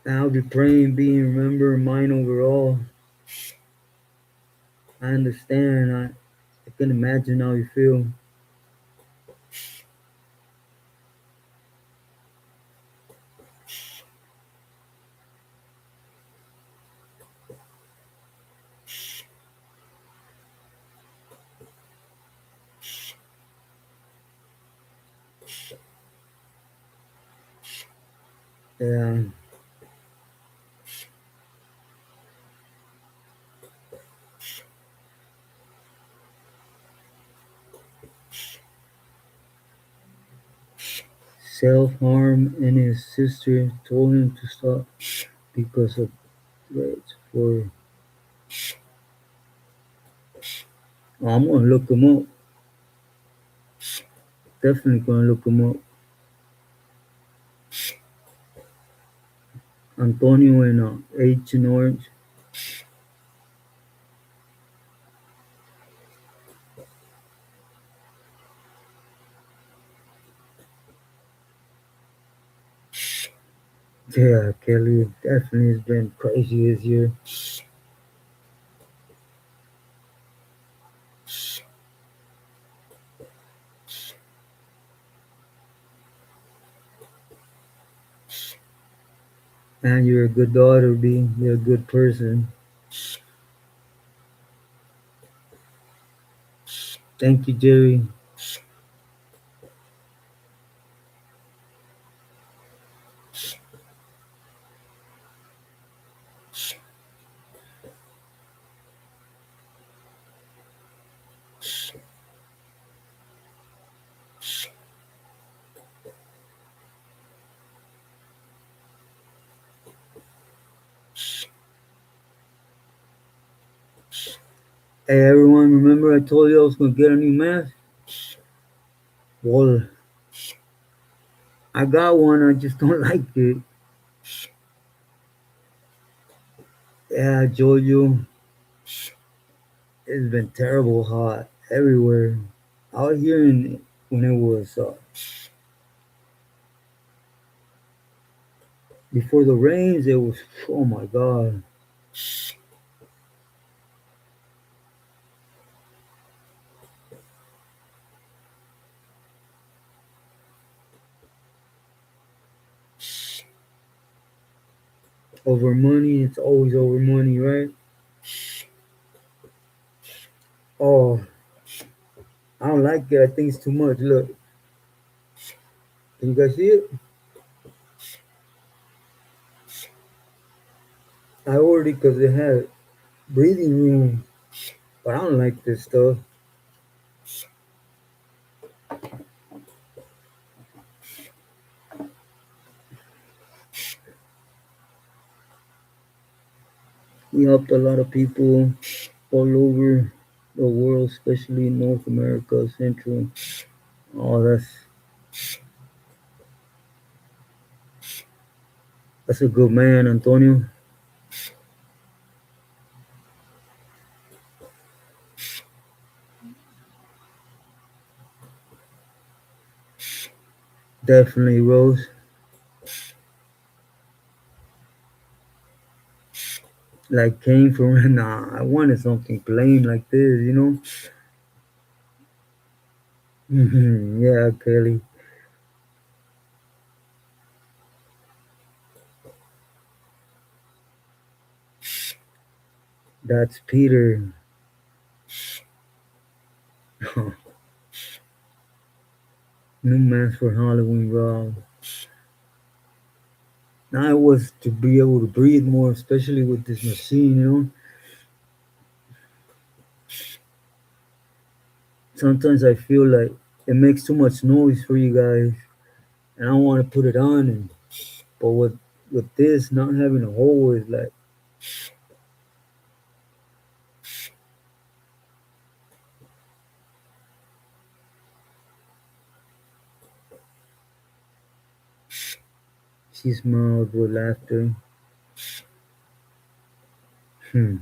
I'll be praying, being remember mine overall. I understand. I can imagine how you feel. Yeah. Self harm, and his sister told him to stop because of threats for. I'm gonna look him up. Definitely gonna look him up. Antonio and H in Orange. Yeah, Kelly definitely has been crazy this year. Man, you're a good daughter, B. You're a good person. Thank you, Jerry. Hey, everyone, remember I told you I was gonna get a new mask? Well, I got one. I just don't like it. Yeah, Jojo, it's been terrible hot everywhere. Out here when it was Before the rains, it was, oh my God, over money. It's always over money, right? Oh, I don't like it. I think it's too much. Look, can you guys see it? I ordered it because it had breathing room, but I don't like this stuff. We helped a lot of people all over the world, especially in North America, Central. Oh, that's a good man, Antonio. Definitely, Rose. Like came from nah. I wanted something plain like this, you know. Yeah, Kelly. That's Peter. New mask for Halloween, bro. Now it was to be able to breathe more, especially with this machine, you know. Sometimes I feel like it makes too much noise for you guys, and I want to put it on. And but with this not having a hole is like she smiled with laughter. Hmm.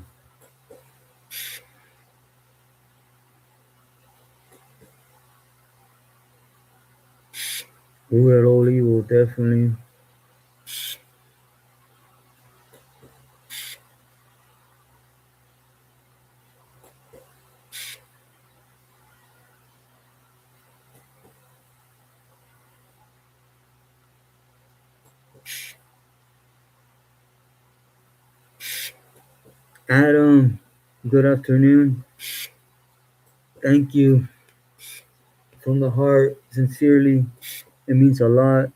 Who at all evil, definitely. Adam, good afternoon. Thank you from the heart, sincerely. It means a lot.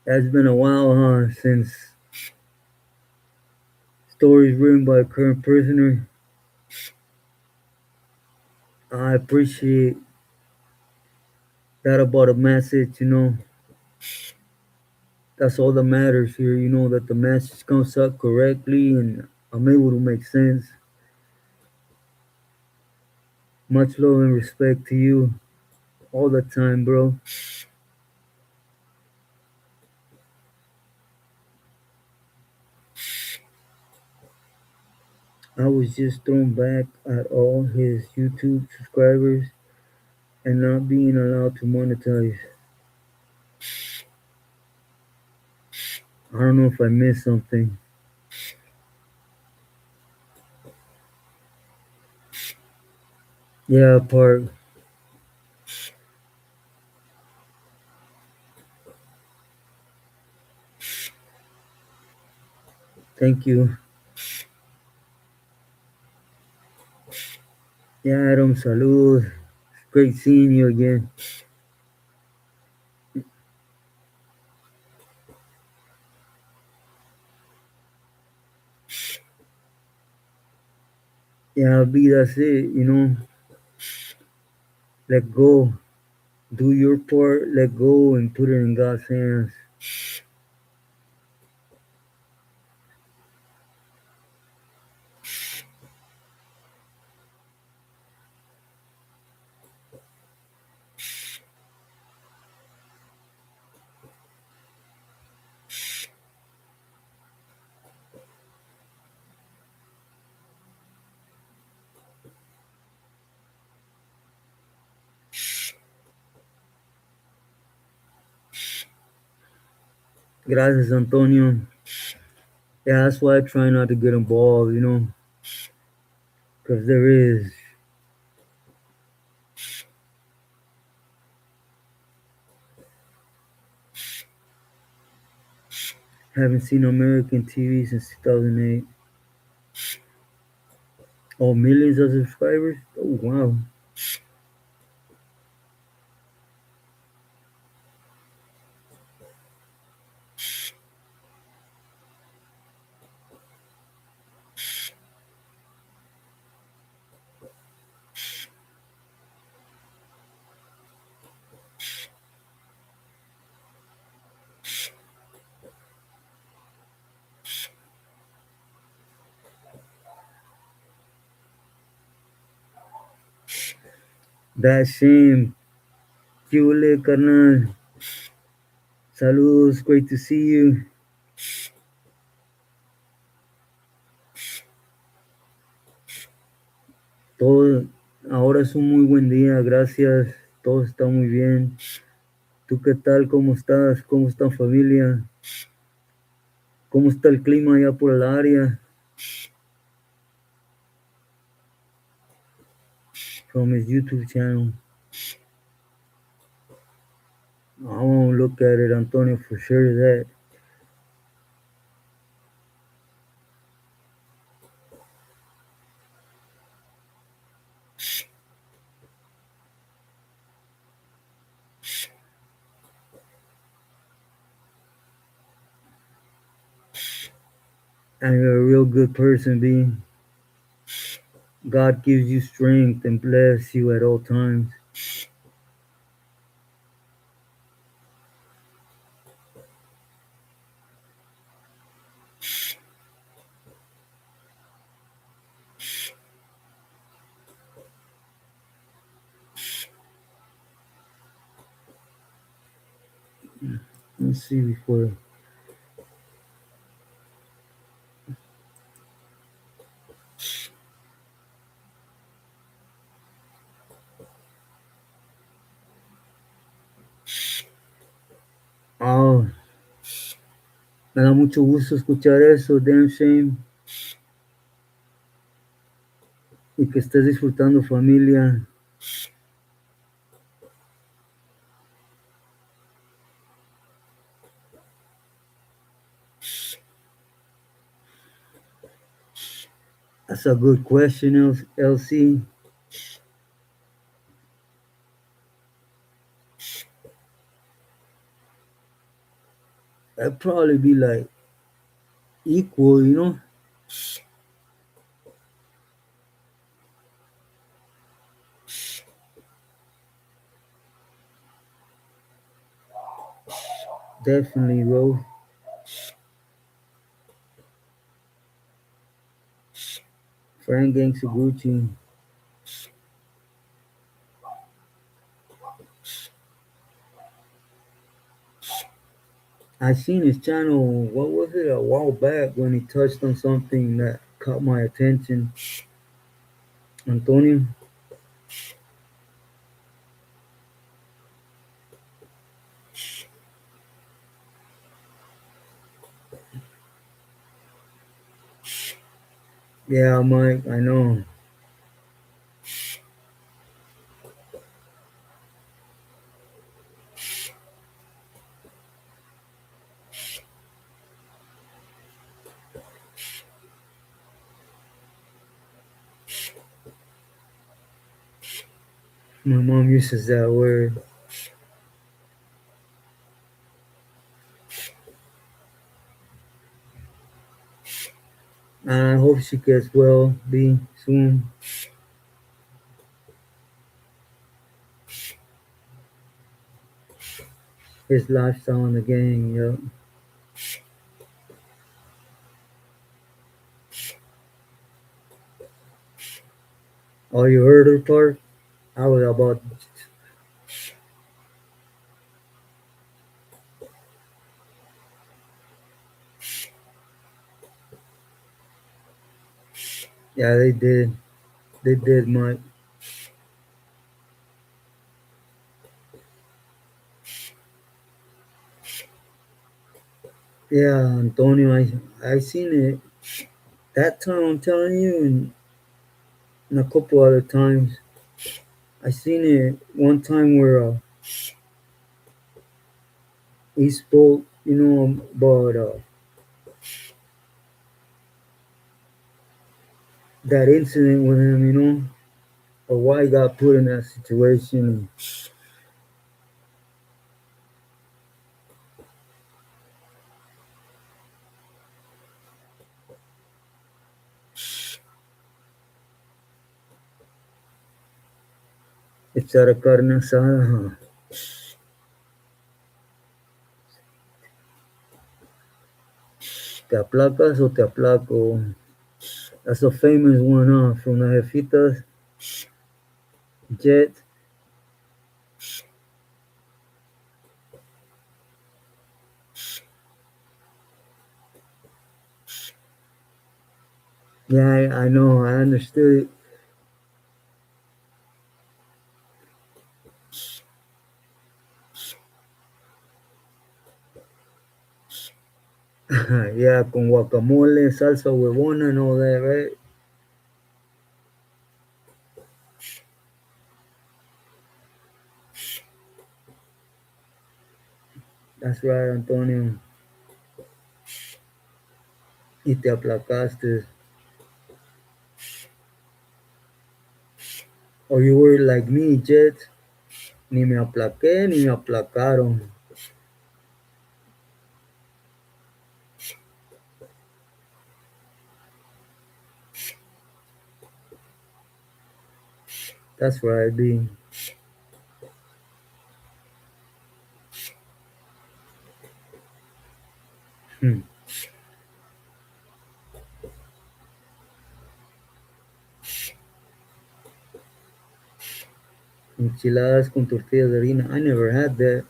It's been a while, huh, since stories written by a current prisoner. I appreciate that about a message, you know. That's all that matters here, you know, that the message comes out correctly and I'm able to make sense. Much love and respect to you all the time, bro. I was just thrown back at all his YouTube subscribers and not being allowed to monetize. I don't know if I missed something. Yeah, Park. Thank you. Yeah, Adam, salud. Great seeing you again. Yeah, B, that's it, you know. Let go. Do your part, let go, and put it in God's hands. Gracias, Antonio. Yeah, that's why I try not to get involved, because there is. Haven't seen American TV since 2008. Oh, millions of subscribers? Oh, wow. That shame. ¿Qué huele, carnal? Saludos, great to see you. Todo, ahora es un muy buen día, gracias. Todo está muy bien. ¿Tú qué tal? ¿Cómo estás? ¿Cómo está familia? ¿Cómo está el clima allá por el área? From his YouTube channel. I won't look at it, Antonio, for sure that. And you're a real good person, B. God gives you strength and bless you at all times. Let's see before. Oh, me da mucho gusto escuchar eso, damn shame. Y que estés disfrutando familia. That's a good question, LC. That'd probably be like equal. Definitely, bro. Frank Gangsuguchi. I seen his channel, what was it, a while back when he touched on something that caught my attention. Antonio? Yeah, Mike, I know. My mom uses that word. And I hope she gets well, B, soon. His lifestyle in the gang, yeah. Oh, you heard her part? I was about. Yeah, they did. They did, Mike. Yeah, Antonio, I seen it that time. I'm telling you, and a couple other times. I seen it one time where he spoke, about that incident with him, or why he got put in that situation. Echar a carne asada, huh? Te aplacas o te aplaco. That's a famous one, huh? From the Jefitas, Jet. Yeah, I know. I understood it. Yeah, con guacamole, salsa huevona, and all that, right? That's right, Antonio. Y te aplacaste. Or you were like me, Jet. Ni me aplaqué, ni me aplacaron. That's right, B. Hmm. Enchiladas con tortillas de harina. I never had that.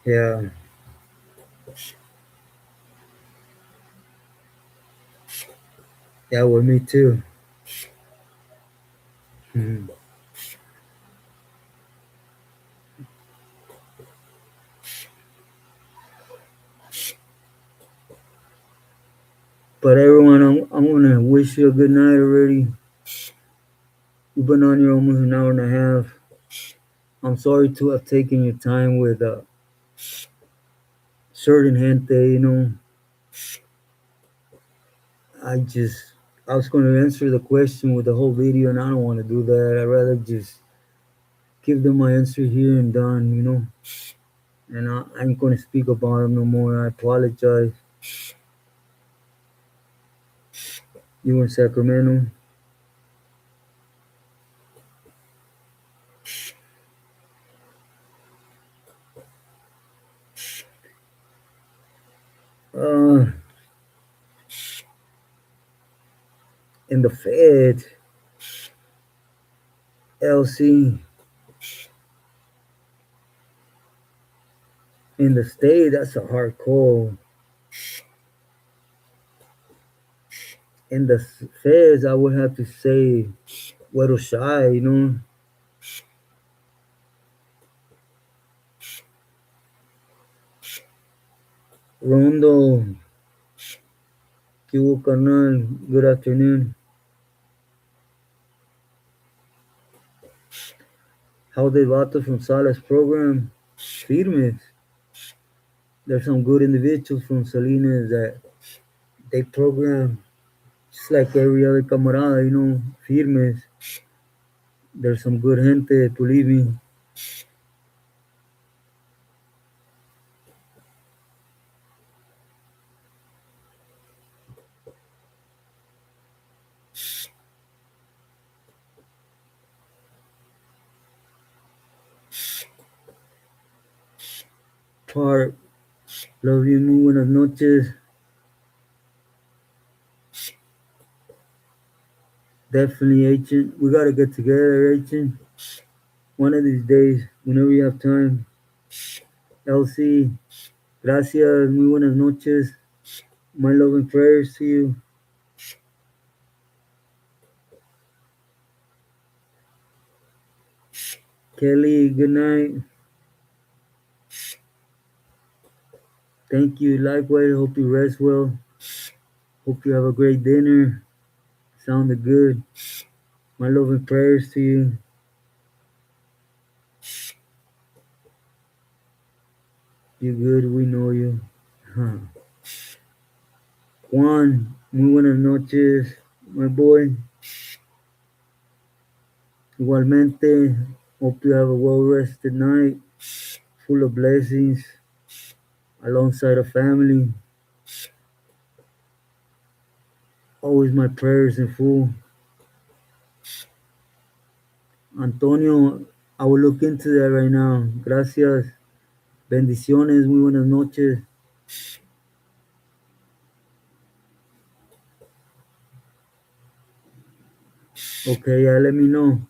Yeah, yeah, with me too. Hmm. But everyone, I'm gonna wish you a good night already. You've been on here almost an hour and a half. I'm sorry to have taken your time with certain gente, I was going to answer the question with the whole video, and I don't want to do that. I'd rather just give them my answer here and done, And I ain't going to speak about them no more. I apologize. You in Sacramento? Uh, in the Fed, LC, in the state, that's a hard call. In the Feds, I would have to say Little Shy, Rondo, Kiwo Carnal, good afternoon. How they vatos from Salas program? Firmes. There's some good individuals from Salinas that they program just like every other camarada, firmes. There's some good gente, believe me. Part, love you, muy buenas noches. Definitely, Agent. We gotta get together, Agent. One of these days, whenever you have time. LC, gracias, muy buenas noches. My love and prayers to you. Kelly, good night. Thank you. Likewise, hope you rest well. Hope you have a great dinner. Sounded good. My love and prayers to you. You good, we know you. Huh. Juan, muy buenas noches, my boy. Igualmente, hope you have a well-rested night, full of blessings, alongside a family. Always my prayers in full. Antonio, I will look into that right now. Gracias. Bendiciones, muy buenas noches. Okay, yeah, let me know.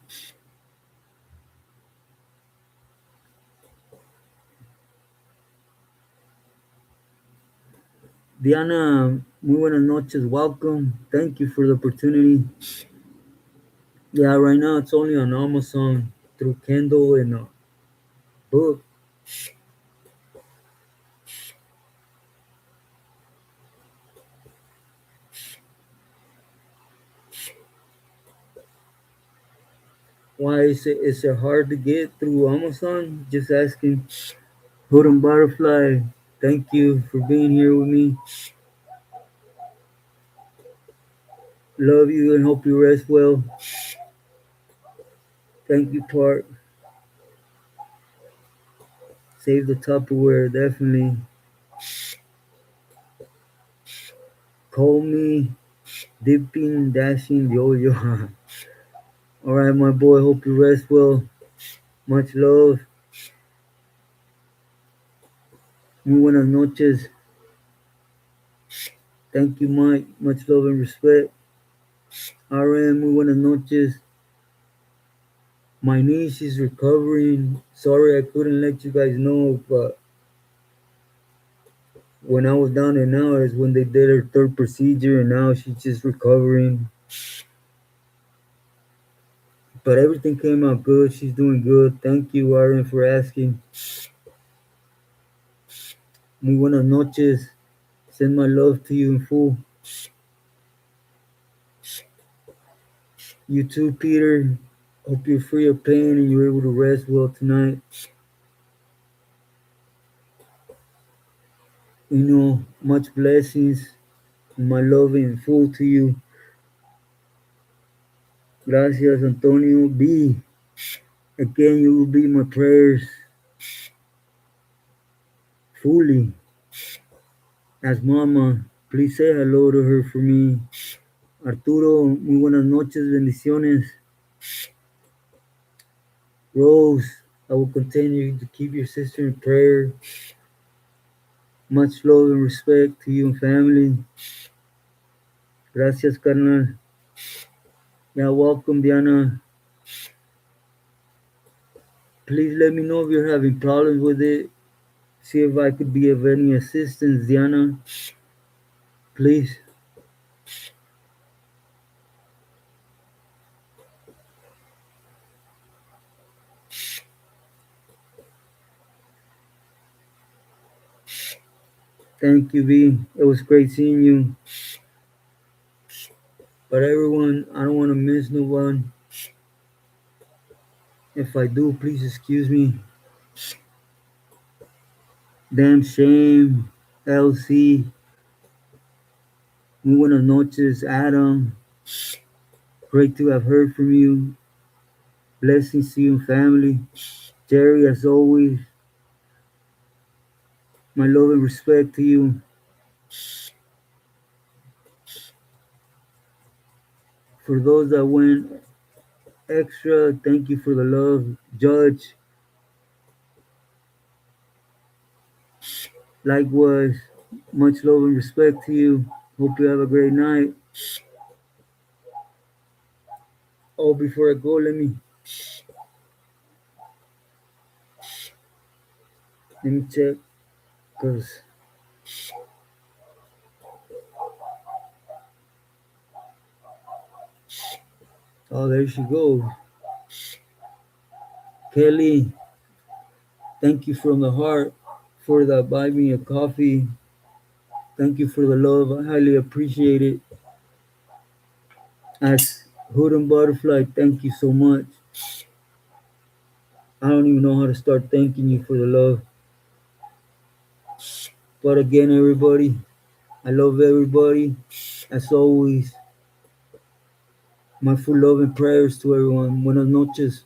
Diana, muy buenas noches. Welcome. Thank you for the opportunity. Yeah, right now it's only on Amazon through Kindle and a book. Why is it hard to get through Amazon? Just asking. Hood'em Butterfly, thank you for being here with me. Love you and hope you rest well. Thank you, Park. Save the Tupperware, definitely. Call me dipping, dashing, yo-yo. All right, my boy, hope you rest well. Much love. Muy buenas noches. Thank you, Mike. Much love and respect. RM, muy buenas noches. My niece is recovering. Sorry I couldn't let you guys know, but when I was down and out is when they did her third procedure, and now she's just recovering. But everything came out good. She's doing good. Thank you, RM, for asking. Muy buenas noches. Send my love to you in full. You too, Peter. Hope you're free of pain and you're able to rest well tonight. You know, much blessings and my love in full to you. Gracias, Antonio. B. Again, you will be my prayers fully. As Mama, please say hello to her for me. Arturo, muy buenas noches, bendiciones. Rose, I will continue to keep your sister in prayer. Much love and respect to you and family. Gracias, carnal. Yeah, welcome, Diana. Please let me know if you're having problems with it. See if I could be of any assistance, Diana. Please. Thank you, V. It was great seeing you. But everyone, I don't want to miss no one. If I do, please excuse me. Damn shame. LC. Muy buenas noches, Adam. Great to have heard from you. Blessings to you and family. Jerry, as always, my love and respect to you. For those that went extra, thank you for the love. Judge, likewise, much love and respect to you. Hope you have a great night. Oh, before I go, let me check, cause oh, there she goes. Kelly, thank you from the heart for the buy me a coffee. Thank you for the love. I highly appreciate it. As Hood and Butterfly, thank you so much. I don't even know how to start thanking you for the love. But again, everybody, I love everybody. As always, my full love and prayers to everyone. Buenas noches.